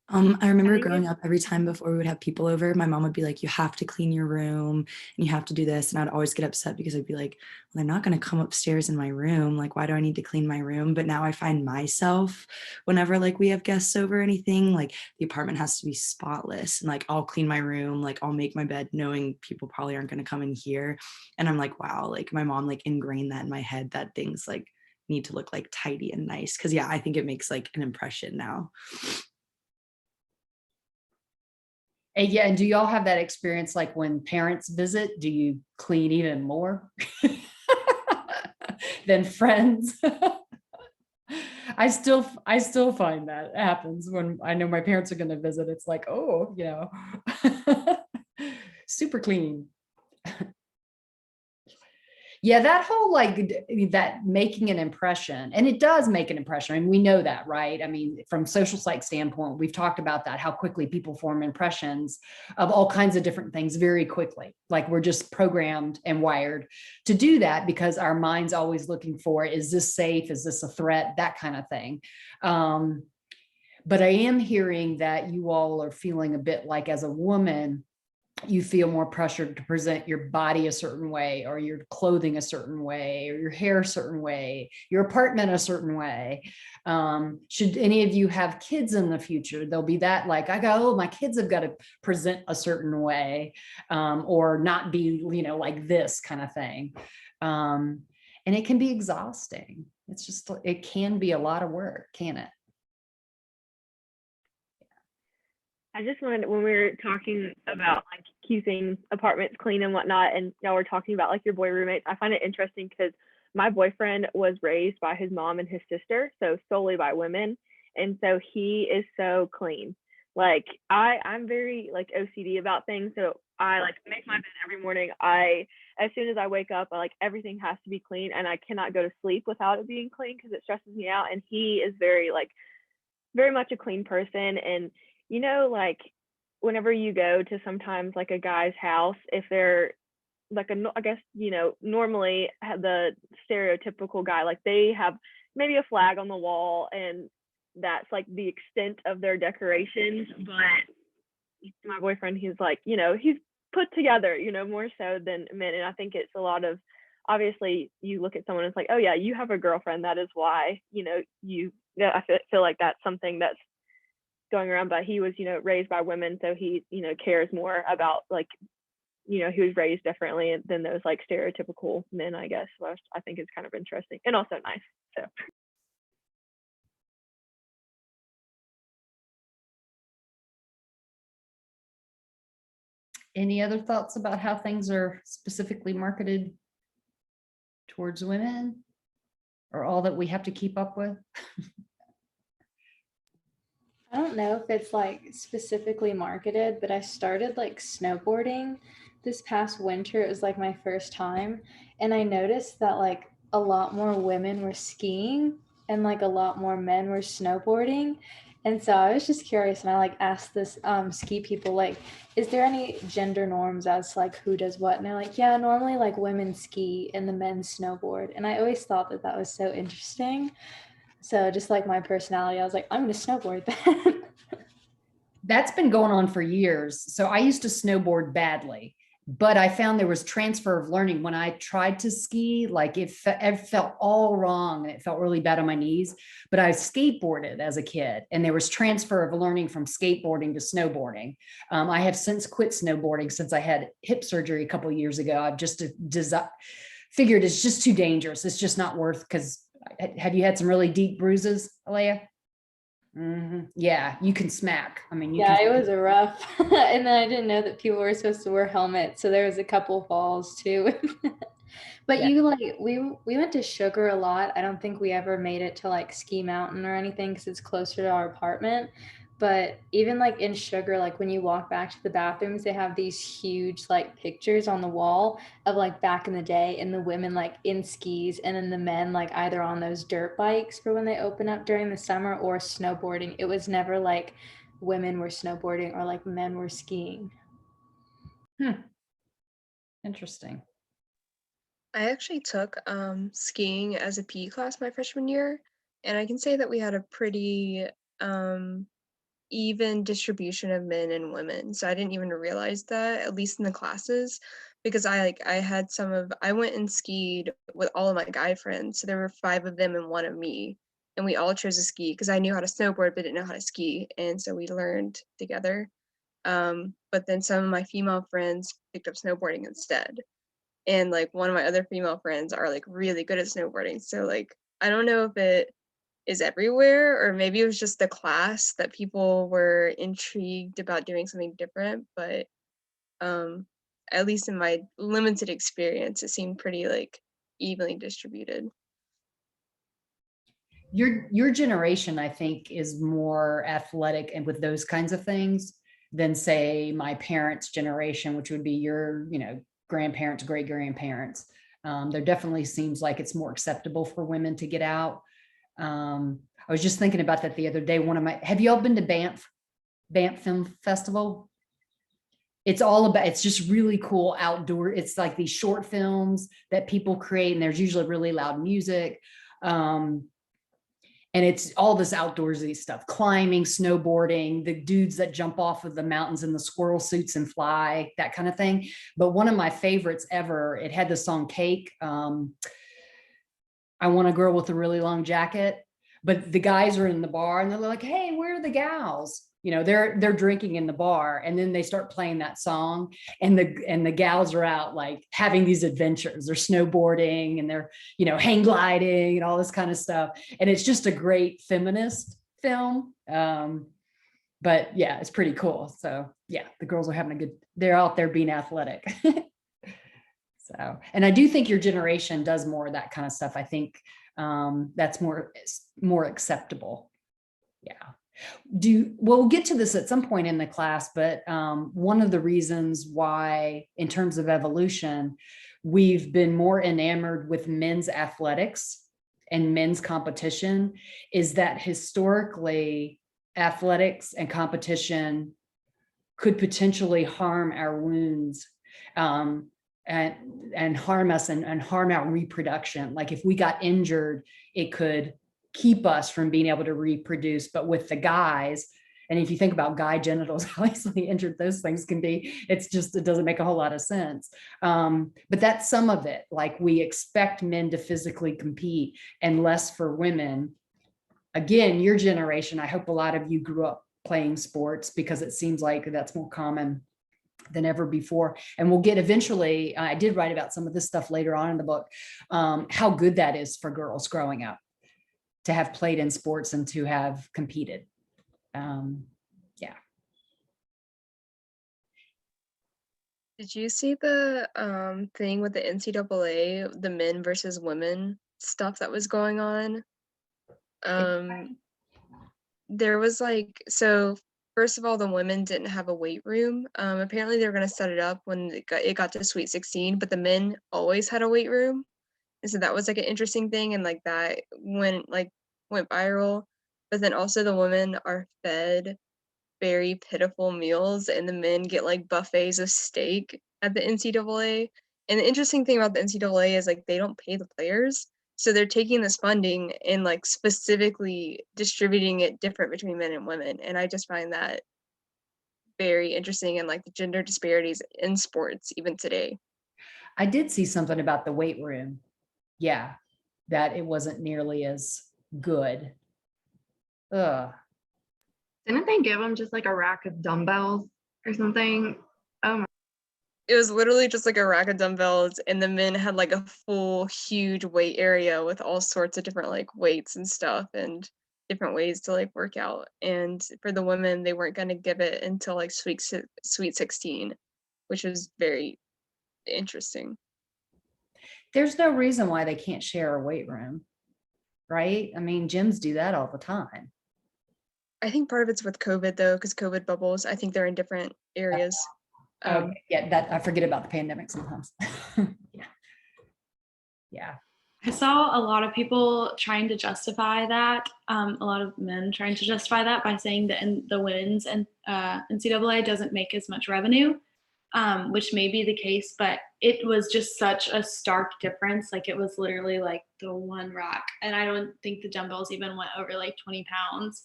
I remember growing up, every time before we would have people over, my mom would be like, you have to clean your room and you have to do this. And I'd always get upset because I'd be like, well, they're not going to come upstairs in my room. Like, why do I need to clean my room? But now I find myself, whenever like we have guests over or anything, like the apartment has to be spotless, and like I'll clean my room, like I'll make my bed knowing people probably aren't going to come in here. And I'm like, wow, like my mom like ingrained that in my head, that things like need to look like tidy and nice. Cause yeah, I think it makes like an impression now. And yeah, and do y'all have that experience like when parents visit, do you clean even more than friends? I still find that happens when I know my parents are going to visit. It's like, oh, you know, super clean. Yeah, that whole that making an impression, and it does make an impression. And we know that, right? I mean, from social psych standpoint, we've talked about that, how quickly people form impressions of all kinds of different things very quickly. Like we're just programmed and wired to do that because our mind's always looking for, is this safe? Is this a threat? That kind of thing. But I am hearing that you all are feeling a bit like, as a woman, you feel more pressured to present your body a certain way, or your clothing a certain way, or your hair a certain way, your apartment a certain way. Should any of you have kids in the future, there'll be that, like, my kids have got to present a certain way, or not be, like this kind of thing. And it can be exhausting. It can be a lot of work, can it? I just wanted, when we were talking about like keeping apartments clean and whatnot, and y'all were talking about like your boy roommates, I find it interesting because my boyfriend was raised by his mom and his sister, so solely by women. And so he is so clean. Like I'm very like OCD about things. So I like make my bed every morning. As soon as I wake up, everything has to be clean, and I cannot go to sleep without it being clean because it stresses me out. And he is very much a clean person. And like whenever you go to sometimes like a guy's house, if they're like I guess, normally the stereotypical guy, like they have maybe a flag on the wall and that's like the extent of their decorations. But my boyfriend, he's like, he's put together, more so than men. And I think it's a lot of, obviously you look at someone and it's like, oh yeah, you have a girlfriend. That is why, I feel like that's something that's going around. But he was, raised by women, so he, cares more about like, he was raised differently than those like stereotypical men, I guess. So I think it's kind of interesting and also nice. So. Any other thoughts about how things are specifically marketed towards women, or all that we have to keep up with? I don't know if it's like specifically marketed, but I started like snowboarding this past winter. It was like my first time, and I noticed that like a lot more women were skiing and like a lot more men were snowboarding. And so I was just curious, and I like asked this ski people, like, is there any gender norms as to, like, who does what? And they're like, yeah, normally like women ski and the men snowboard. And I always thought that that was so interesting. So just like my personality, I was like, I'm going to snowboard then. That's been going on for years. So I used to snowboard badly, but I found there was transfer of learning when I tried to ski. Like it felt all wrong and it felt really bad on my knees, but I skateboarded as a kid, and there was transfer of learning from skateboarding to snowboarding. I have since quit snowboarding since I had hip surgery a couple of years ago. I've just figured it's just too dangerous. It's just not worth, because have you had some really deep bruises, Alea? Mm-hmm. Yeah, you can smack. I mean, it was a rough. And then I didn't know that people were supposed to wear helmets, so there was a couple falls too. But yeah. We went to Sugar a lot. I don't think we ever made it to like Ski Mountain or anything because it's closer to our apartment. But even like in Sugar, like when you walk back to the bathrooms, they have these huge like pictures on the wall of like back in the day, and the women like in skis, and then the men like either on those dirt bikes for when they open up during the summer, or snowboarding. It was never like women were snowboarding or like men were skiing. Interesting. I actually took skiing as a PE class my freshman year, and I can say that we had a pretty even distribution of men and women. So I didn't even realize that, at least in the classes, because I went and skied with all of my guy friends. So there were 5 of them and 1 of me, and we all chose to ski because I knew how to snowboard but didn't know how to ski, and so we learned together. But then some of my female friends picked up snowboarding instead, and like one of my other female friends are like really good at snowboarding. So like I don't know if it is everywhere, or maybe it was just the class that people were intrigued about doing something different. But at least in my limited experience, it seemed pretty like evenly distributed. Your generation, I think, is more athletic and with those kinds of things than say my parents' generation, which would be your, grandparents, great grandparents. There definitely seems like it's more acceptable for women to get out. I was just thinking about that the other day. Have you all been to Banff Film Festival? It's just really cool outdoor. It's like these short films that people create, and there's usually really loud music. And it's all this outdoorsy stuff, climbing, snowboarding, the dudes that jump off of the mountains in the squirrel suits and fly, that kind of thing. But one of my favorites ever, it had the song Cake. I Want a Girl with a Really Long Jacket. But the guys are in the bar and they're like, hey, where are the gals? You know, they're drinking in the bar, and then they start playing that song, and the gals are out like having these adventures. They're snowboarding and they're, you know, hang gliding and all this kind of stuff. And it's just a great feminist film. But yeah, it's pretty cool. So yeah, the girls are they're out there being athletic. So, and I do think your generation does more of that kind of stuff. I think that's more acceptable. Yeah. We'll get to this at some point in the class, but one of the reasons why, in terms of evolution, we've been more enamored with men's athletics and men's competition is that historically athletics and competition could potentially harm our wounds and harm us and harm our reproduction. Like if we got injured, it could keep us from being able to reproduce. But with the guys, and if you think about guy genitals, how easily injured those things can be, it doesn't make a whole lot of sense. But that's some of it. Like we expect men to physically compete and less for women. Again, your generation, I hope a lot of you grew up playing sports because it seems like that's more common than ever before. And we'll get eventually, I did write about some of this stuff later on in the book, how good that is for girls growing up to have played in sports and to have competed. Yeah. Did you see the thing with the NCAA, the men versus women stuff that was going on? There was like, so first of all, the women didn't have a weight room. Apparently they were going to set it up when it got to Sweet 16, but the men always had a weight room. And so that was like an interesting thing, and like that went viral. But then also the women are fed very pitiful meals, and the men get like buffets of steak at the NCAA. And the interesting thing about the NCAA is like they don't pay the players. So they're taking this funding and like specifically distributing it different between men and women. And I just find that very interesting, and like the gender disparities in sports even today. I did see something about the weight room. Yeah, that it wasn't nearly as good. Ugh. Didn't they give them just like a rack of dumbbells or something? Oh my. It was literally just like a rack of dumbbells, and the men had like a full huge weight area with all sorts of different like weights and stuff and different ways to like work out. And for the women, they weren't going to give it until like Sweet 16, which was very interesting. There's no reason why they can't share a weight room, right? I mean, gyms do that all the time. I think part of it's with COVID though, because COVID bubbles. I think they're in different areas. Yeah, that I forget about the pandemic sometimes. Yeah. I saw a lot of people trying to justify that, a lot of men trying to justify that by saying that the women's and NCAA doesn't make as much revenue, which may be the case, but it was just such a stark difference. Like it was literally like the one rack, and I don't think the dumbbells even went over like 20 pounds.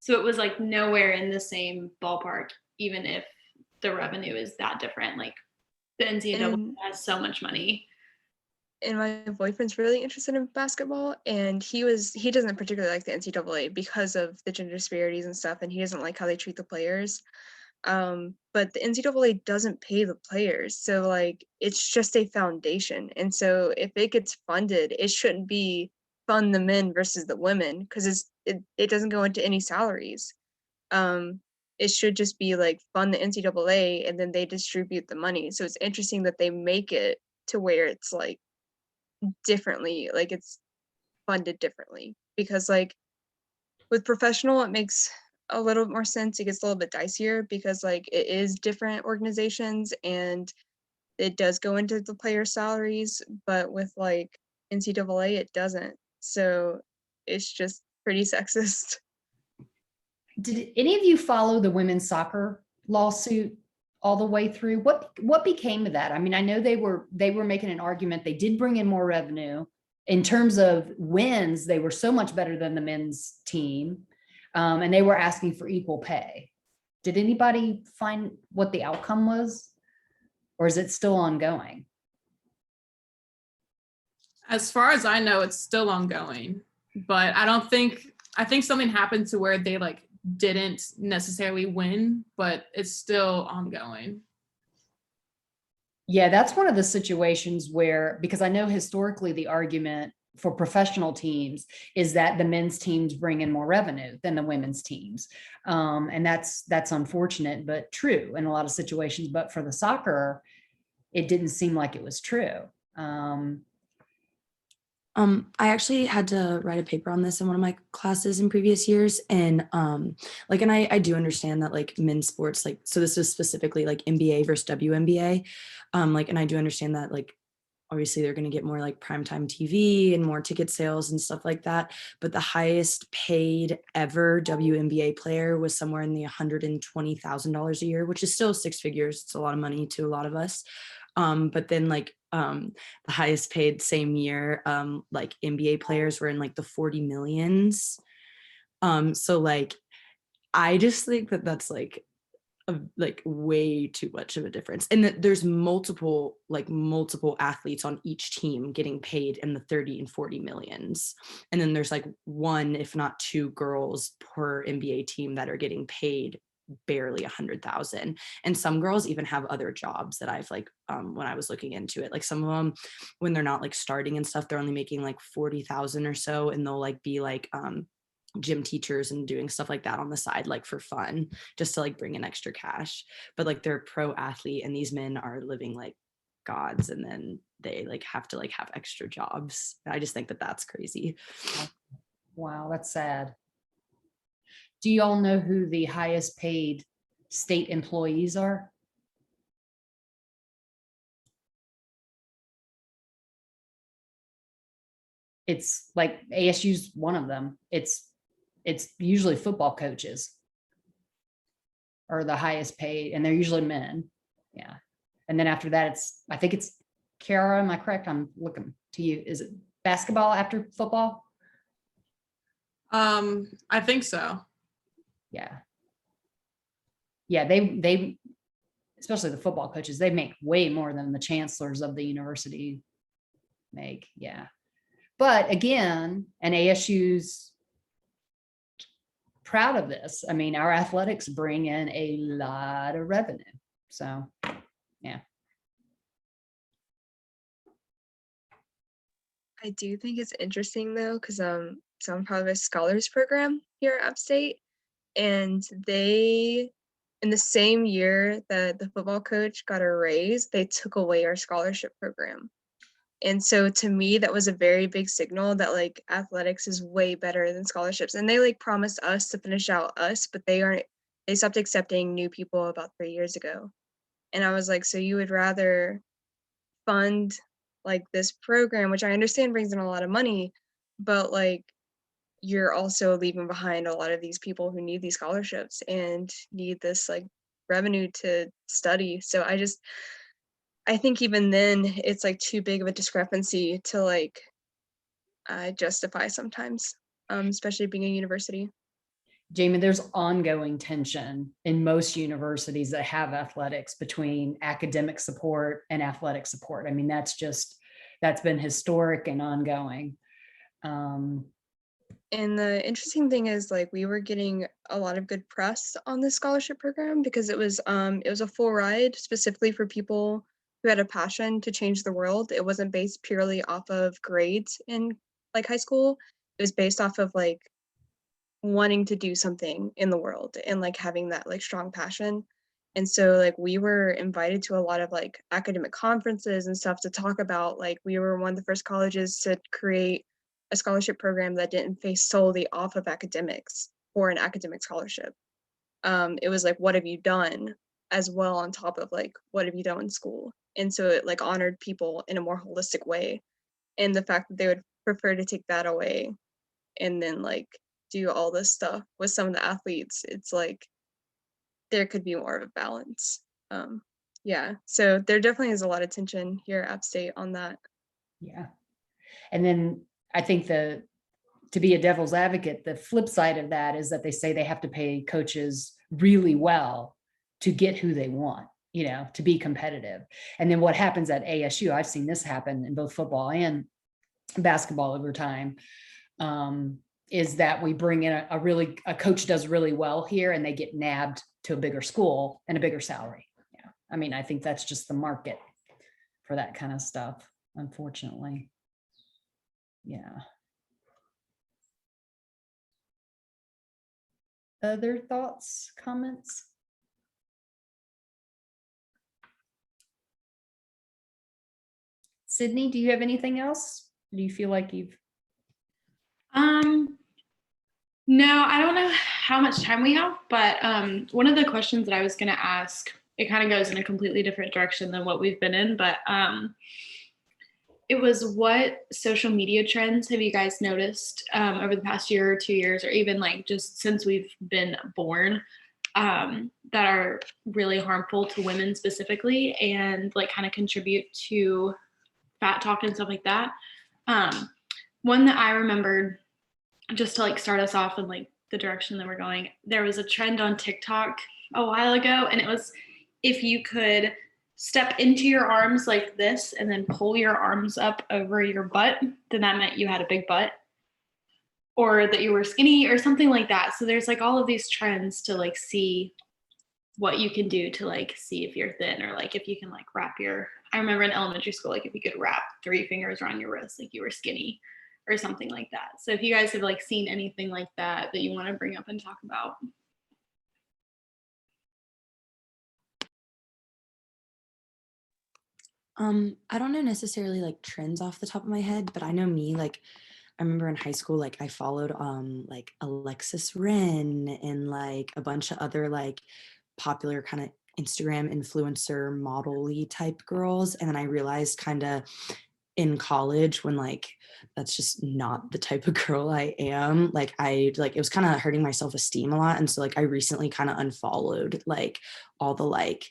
So it was like nowhere in the same ballpark, even if the revenue is that different. Like the NCAA has so much money. And my boyfriend's really interested in basketball, and he doesn't particularly like the NCAA because of the gender disparities and stuff, and he doesn't like how they treat the players. But the NCAA doesn't pay the players, so like it's just a foundation. And so if it gets funded, it shouldn't be fund the men versus the women, because it doesn't go into any salaries. It should just be like fund the NCAA, and then they distribute the money. So it's interesting that they make it to where it's like differently, like it's funded differently, because like with professional it makes a little more sense. It gets a little bit dicier because like it is different organizations, and it does go into the player salaries, but with like NCAA, it doesn't. So it's just pretty sexist. Did any of you follow the women's soccer lawsuit all the way through? What became of that? I mean, I know they were making an argument. They did bring in more revenue. In terms of wins, they were so much better than the men's team. And they were asking for equal pay. Did anybody find what the outcome was? Or is it still ongoing? As far as I know, it's still ongoing, but I think something happened to where they like didn't necessarily win, but it's still ongoing. Yeah, that's one of the situations where, because I know historically the argument for professional teams is that the men's teams bring in more revenue than the women's teams. And that's unfortunate, but true in a lot of situations. But for the soccer, it didn't seem like it was true. I actually had to write a paper on this in one of my classes in previous years. And like, and I do understand that like men's sports, like, so this is specifically like NBA versus WNBA. Like, and I do understand that like, obviously they're going to get more like primetime TV and more ticket sales and stuff like that. But the highest paid ever WNBA player was somewhere in the $120,000 a year, which is still six figures. It's a lot of money to a lot of us. But then like the highest paid same year, like NBA players were in like the 40 millions. So like, I just think that that's like way too much of a difference, and that there's multiple athletes on each team getting paid in the 30 and 40 millions, and then there's like one if not two girls per NBA team that are getting paid barely 100,000. And some girls even have other jobs that I've like when I was looking into it, like some of them when they're not like starting and stuff, they're only making like 40,000 or so, and they'll like be like gym teachers and doing stuff like that on the side, like for fun, just to like bring in extra cash. But like they're a pro athlete, and these men are living like gods, and then they like have to like have extra jobs. I just think that that's crazy. Wow, that's sad. Do you all know who the highest paid state employees are? It's like ASU's one of them. It's usually football coaches are the highest paid, and they're usually men. Yeah. And then after that, I think it's Kiara. Am I correct? I'm looking to you. Is it basketball after football? I think so. Yeah. Yeah, they especially the football coaches, they make way more than the chancellors of the university make. Yeah. But again, and ASU's proud of this. I mean, our athletics bring in a lot of revenue. So, yeah. I do think it's interesting though, because so I'm part of a scholars program here at Upstate, and they, in the same year that the football coach got a raise, they took away our scholarship program. And so to me, that was a very big signal that like athletics is way better than scholarships. And they like promised us to finish out us, but they stopped accepting new people about 3 years ago. And I was like, so you would rather fund like this program, which I understand brings in a lot of money, but like you're also leaving behind a lot of these people who need these scholarships and need this like revenue to study. So I think even then it's like too big of a discrepancy to like justify sometimes, especially being a university. Jamie, there's ongoing tension in most universities that have athletics between academic support and athletic support. I mean, that's been historic and ongoing. And the interesting thing is like we were getting a lot of good press on this scholarship program because it was a full ride specifically for people who had a passion to change the world. It wasn't based purely off of grades in like high school. It was based off of like wanting to do something in the world and like having that like strong passion. And so like we were invited to a lot of like academic conferences and stuff to talk about, like we were one of the first colleges to create a scholarship program that didn't face solely off of academics for an academic scholarship. It was like, what have you done as well on top of like, what have you done in school? And so it like honored people in a more holistic way. And the fact that they would prefer to take that away and then like do all this stuff with some of the athletes, it's like there could be more of a balance. Yeah, so there definitely is a lot of tension here at App State on that. Yeah. And then I think to be a devil's advocate, the flip side of that is that they say they have to pay coaches really well to get who they want, you know, to be competitive. And then what happens at ASU, I've seen this happen in both football and basketball over time, is that we bring in a coach does really well here and they get nabbed to a bigger school and a bigger salary. Yeah. I mean, I think that's just the market for that kind of stuff, unfortunately. Yeah. Other thoughts, comments? Sydney, do you have anything else? Do you feel like you've? No, I don't know how much time we have, but one of the questions that I was going to ask, it kind of goes in a completely different direction than what we've been in, but it was, what social media trends have you guys noticed over the past year or 2 years, or even like just since we've been born, that are really harmful to women specifically and like kind of contribute to fat talk and stuff like that? One that I remembered, just to like start us off in like the direction that we're going, there was a trend on TikTok a while ago, and it was, if you could step into your arms like this and then pull your arms up over your butt, then that meant you had a big butt, or that you were skinny or something like that. So there's like all of these trends to like see what you can do to like see if you're thin, or like if you can like I remember in elementary school, like if you could wrap 3 fingers around your wrist, like you were skinny or something like that. So if you guys have like seen anything like that you want to bring up and talk about. I don't know necessarily like trends off the top of my head, but I know me, like I remember in high school, like I followed like Alexis Ren and like a bunch of other like popular kind of Instagram influencer model-y type girls. And then I realized kind of in college, when like that's just not the type of girl I am, like it was kind of hurting my self-esteem a lot. And so like I recently kind of unfollowed like all the like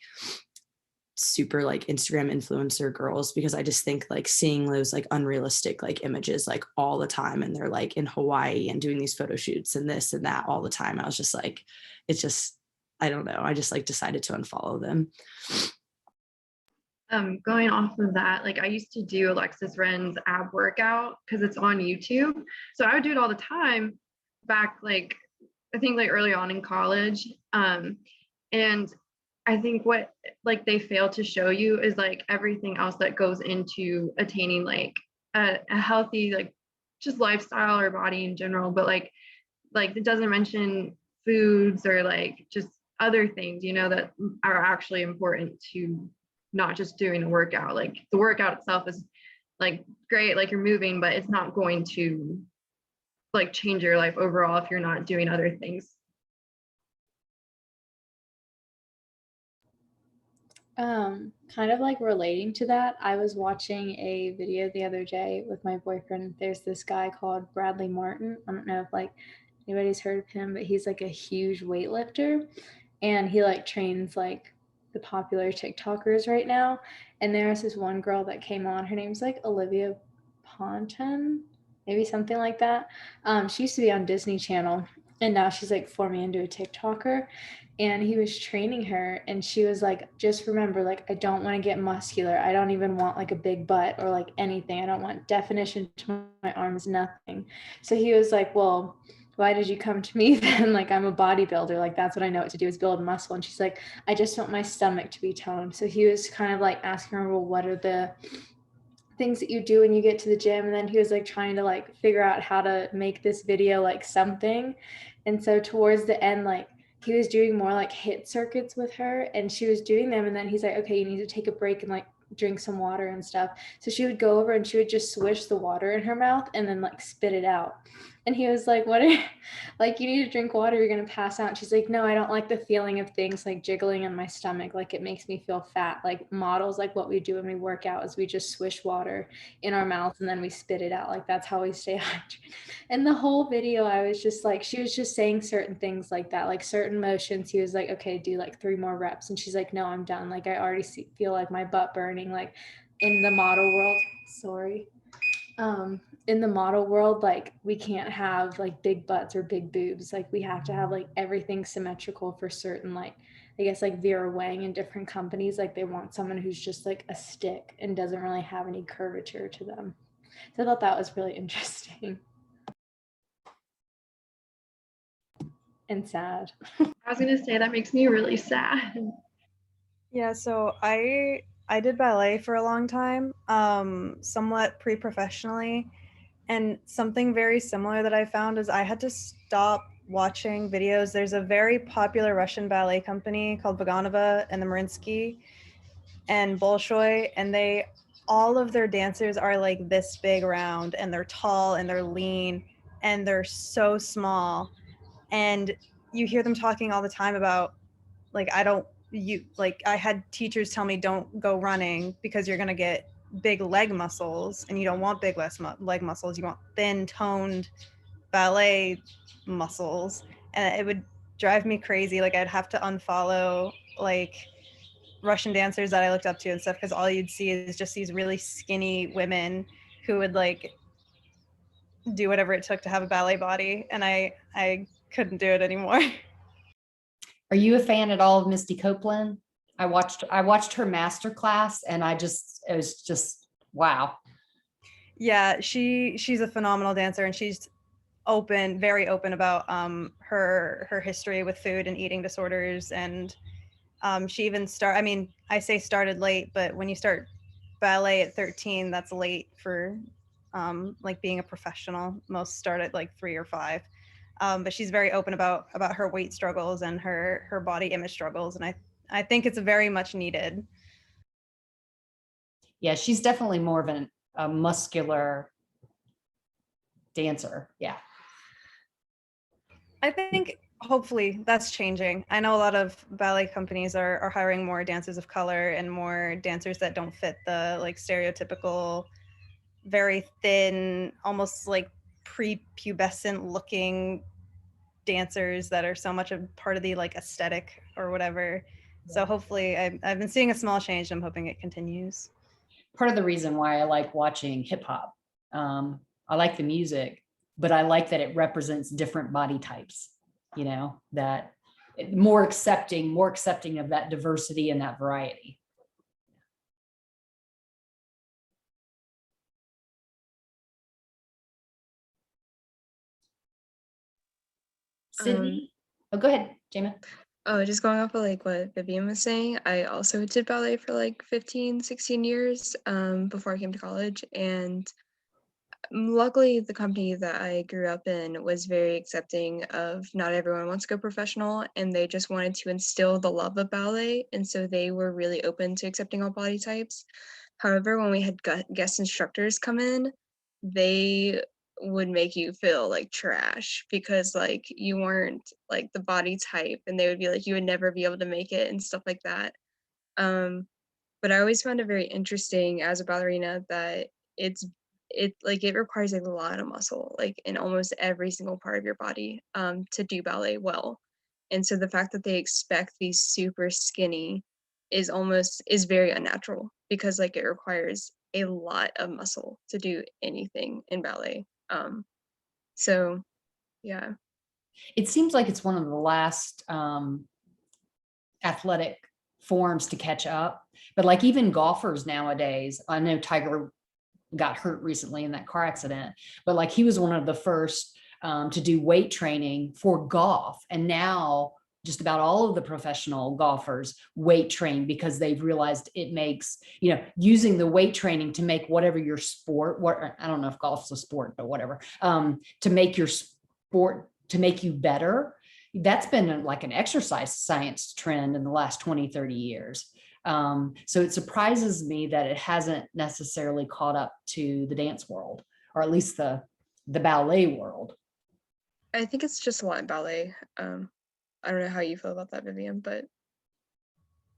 super like Instagram influencer girls, because I just think like seeing those like unrealistic like images like all the time, and they're like in Hawaii and doing these photo shoots and this and that all the time, I was just like, it's just, I don't know, I just like decided to unfollow them. Going off of that, like I used to do Alexis Ren's ab workout because it's on YouTube. So I would do it all the time back, like I think like early on in college. And I think what like they fail to show you is like everything else that goes into attaining like a healthy like just lifestyle or body in general. But like it doesn't mention foods or like just other things, you know, that are actually important to not just doing a workout. Like the workout itself is like great, like you're moving, but it's not going to like change your life overall if you're not doing other things. Kind of like relating to that, I was watching a video the other day with my boyfriend. There's this guy called Bradley Martin. I don't know if like anybody's heard of him, but he's like a huge weightlifter, and he like trains like the popular TikTokers right now. And there's this one girl that came on, her name's like Olivia Ponton, maybe something like that. She used to be on Disney Channel, and now she's like forming into a TikToker. And he was training her, and she was like, just remember, like, I don't want to get muscular. I don't even want like a big butt or like anything. I don't want definition to my arms, nothing. So he was like, well, why did you come to me then? Like, I'm a bodybuilder. Like, that's what I know what to do is build muscle. And she's like, I just want my stomach to be toned. So he was kind of like asking her, well, what are the things that you do when you get to the gym? And then he was like trying to like figure out how to make this video like something. And so towards the end, like he was doing more like hit circuits with her, and she was doing them. And then he's like, okay, you need to take a break and like drink some water and stuff. So she would go over and she would just swish the water in her mouth and then like spit it out. And he was like, what are like, you need to drink water, you're gonna pass out. And she's like, no, I don't like the feeling of things like jiggling in my stomach. Like it makes me feel fat. Like models, like what we do when we work out is we just swish water in our mouth and then we spit it out. Like that's how we stay hydrated. And the whole video, I was just like, she was just saying certain things like that, like certain motions. He was like, okay, do like 3 more reps. And she's like, no, I'm done. Like I already feel like my butt burning. Like in the model world, sorry. In the model world, like we can't have like big butts or big boobs. Like we have to have like everything symmetrical for certain, like I guess like Vera Wang and different companies, like they want someone who's just like a stick and doesn't really have any curvature to them. So I thought that was really interesting and sad. I was gonna say that makes me really sad. Yeah, so I did ballet for a long time, somewhat pre-professionally, and something very similar that I found is I had to stop watching videos. There's a very popular Russian ballet company called Vaganova and the Mariinsky and Bolshoi, and all of their dancers are like this big around, and they're tall and they're lean and they're so small, and you hear them talking all the time about like I had teachers tell me don't go running because you're going to get big leg muscles, and you don't want big leg muscles. You want thin toned ballet muscles, and it would drive me crazy. Like I'd have to unfollow like Russian dancers that I looked up to and stuff, because all you'd see is just these really skinny women who would like do whatever it took to have a ballet body, and I couldn't do it anymore. Are you a fan at all of Misty Copeland? I watched her master class, and it was just wow. Yeah, she's a phenomenal dancer, and she's very open about her history with food and eating disorders, and she even I say started late, but when you start ballet at 13, that's late for like being a professional. Most start at like 3 or 5. But she's very open about her weight struggles and her body image struggles, and I think it's very much needed. Yeah, she's definitely more of a muscular dancer. Yeah. I think hopefully that's changing. I know a lot of ballet companies are hiring more dancers of color and more dancers that don't fit the like stereotypical, very thin, almost like prepubescent looking dancers that are so much a part of the like aesthetic or whatever. So hopefully I've been seeing a small change. I'm hoping it continues. Part of the reason why I like watching hip hop, I like the music, but I like that it represents different body types, you know, that more accepting of that diversity and that variety. Sydney? Oh, go ahead, Jama. Oh, just going off of like what Vivian was saying, I also did ballet for like 15, 16 years before I came to college. And luckily, the company that I grew up in was very accepting of not everyone wants to go professional, and they just wanted to instill the love of ballet. And so they were really open to accepting all body types. However, when we had guest instructors come in, they would make you feel like trash because like you weren't like the body type, and they would be like you would never be able to make it and stuff like that. But I always found it very interesting as a ballerina that it requires a lot of muscle like in almost every single part of your body to do ballet well. And so the fact that they expect these super skinny is very unnatural because like it requires a lot of muscle to do anything in ballet. So yeah. It seems like it's one of the last athletic forms to catch up, but like even golfers nowadays, I know Tiger got hurt recently in that car accident, but like he was one of the first to do weight training for golf. And now just about all of the professional golfers weight train because they've realized it makes, you know, using the weight training to make whatever your sport, I don't know if golf's a sport, but whatever, to make your sport, to make you better. That's been like an exercise science trend in the last 20, 30 years. So it surprises me that it hasn't necessarily caught up to the dance world, or at least the ballet world. I think it's just Latin ballet. I don't know how you feel about that, Vivian, but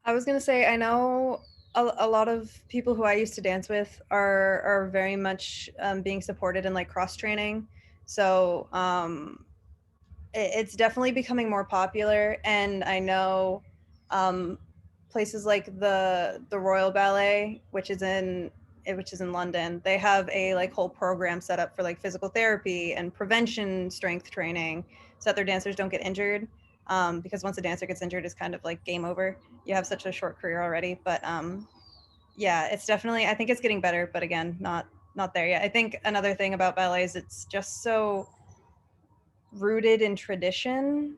I was gonna say, I know a lot of people who I used to dance with are very much being supported in like cross training. So it's definitely becoming more popular, and I know places like the Royal Ballet, which is in London, they have a like whole program set up for like physical therapy and prevention strength training so that their dancers don't get injured. Because once a dancer gets injured, it's kind of like game over. You have such a short career already. But yeah, it's definitely, I think it's getting better, but again, not there yet. I think another thing about ballet is it's just so rooted in tradition,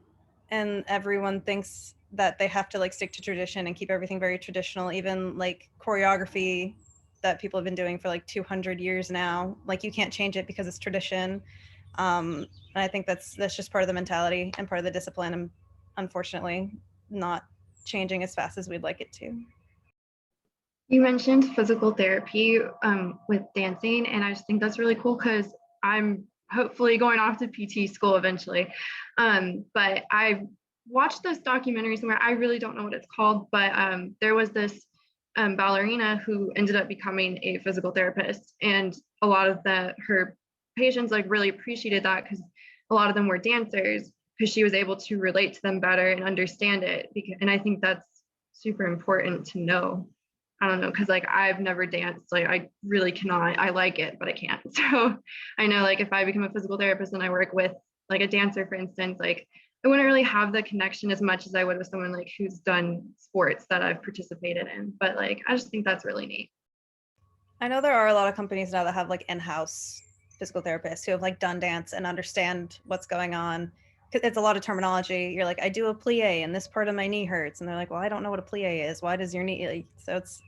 and everyone thinks that they have to like stick to tradition and keep everything very traditional, even like choreography that people have been doing for like 200 years now. Like you can't change it because it's tradition. And I think that's just part of the mentality and part of the discipline, and unfortunately not changing as fast as we'd like it to. You mentioned physical therapy with dancing, and I just think that's really cool because I'm hopefully going off to PT school eventually. But I watched this documentary somewhere. I really don't know what it's called, but there was this ballerina who ended up becoming a physical therapist, and a lot of her patients like really appreciated that because a lot of them were dancers, because she was able to relate to them better and understand it. And I think that's super important to know. I don't know, because like I've never danced, like I really cannot. I like it, but I can't. So I know like if I become a physical therapist and I work with like a dancer, for instance, like I wouldn't really have the connection as much as I would with someone like who's done sports that I've participated in. But like I just think that's really neat. I know there are a lot of companies now that have like in-house physical therapists who have like done dance and understand what's going on. It's a lot of terminology. You're like, I do a plie and this part of my knee hurts, and they're like, well, I don't know what a plie is. Why does your knee? So it's,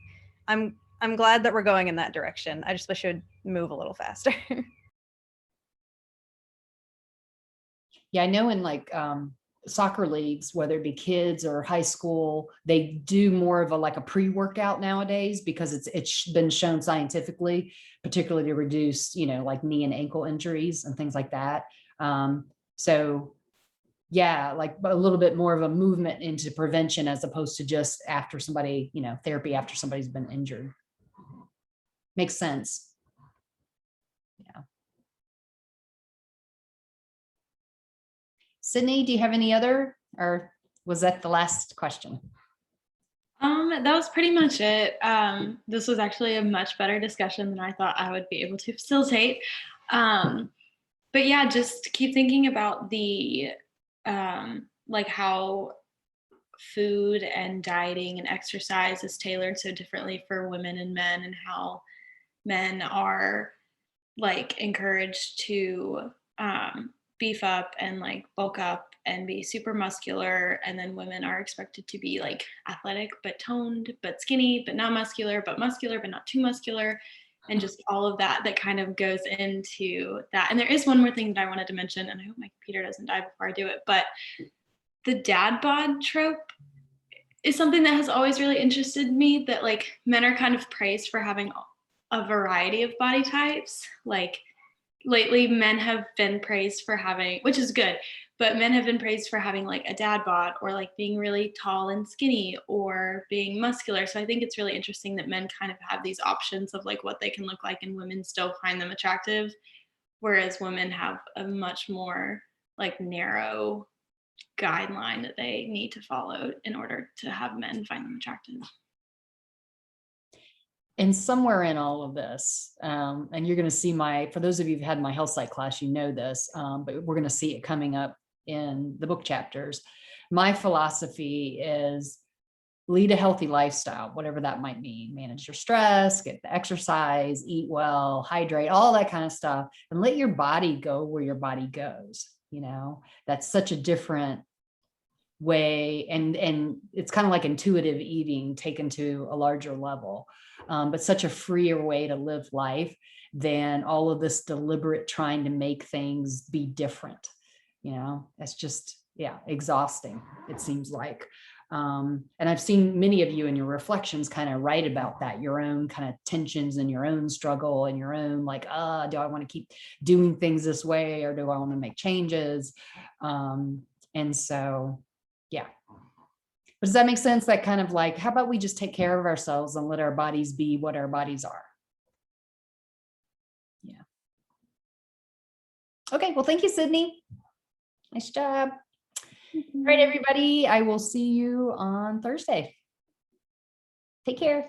I'm glad that we're going in that direction. I just wish it would move a little faster. Yeah, I know in like soccer leagues, whether it be kids or high school, they do more of a like a pre-workout nowadays because it's been shown scientifically, particularly to reduce, you know, like knee and ankle injuries and things like that. So yeah, like a little bit more of a movement into prevention as opposed to just after somebody, you know, therapy after somebody's been injured. Makes sense. Yeah. Sydney, do you have any other, or was that the last question? That was pretty much it. This was actually a much better discussion than I thought I would be able to facilitate. But yeah, just keep thinking about the like how food and dieting and exercise is tailored so differently for women and men, and how men are like encouraged to beef up and like bulk up and be super muscular, and then women are expected to be like athletic but toned but skinny but not muscular but not too muscular, and just all of that kind of goes into that. And there is one more thing that I wanted to mention, and I hope my computer doesn't die before I do it, but the dad bod trope is something that has always really interested me, that like men are kind of praised for having a variety of body types. Like lately men have been praised for having, which is good, but men have been praised for having like a dad bod, or like being really tall and skinny, or being muscular. So I think it's really interesting that men kind of have these options of like what they can look like, and women still find them attractive, whereas women have a much more like narrow guideline that they need to follow in order to have men find them attractive. And somewhere in all of this, and you're going to see for those of you who've had my health psych class, you know this, but we're going to see it coming up in the book chapters. My philosophy is lead a healthy lifestyle, whatever that might mean. Manage your stress, get the exercise, eat well, hydrate, all that kind of stuff, and let your body go where your body goes. You know, that's such a different way, and it's kind of like intuitive eating taken to a larger level, but such a freer way to live life than all of this deliberate trying to make things be different. You know, that's just, yeah, exhausting, it seems like. And I've seen many of you in your reflections kind of write about that, your own kind of tensions and your own struggle and your own like, do I want to keep doing things this way or do I want to make changes? And so, yeah. But does that make sense? That kind of like, how about we just take care of ourselves and let our bodies be what our bodies are? Yeah. Okay, well, thank you, Sydney. Nice job. All right, everybody, I will see you on Thursday. Take care.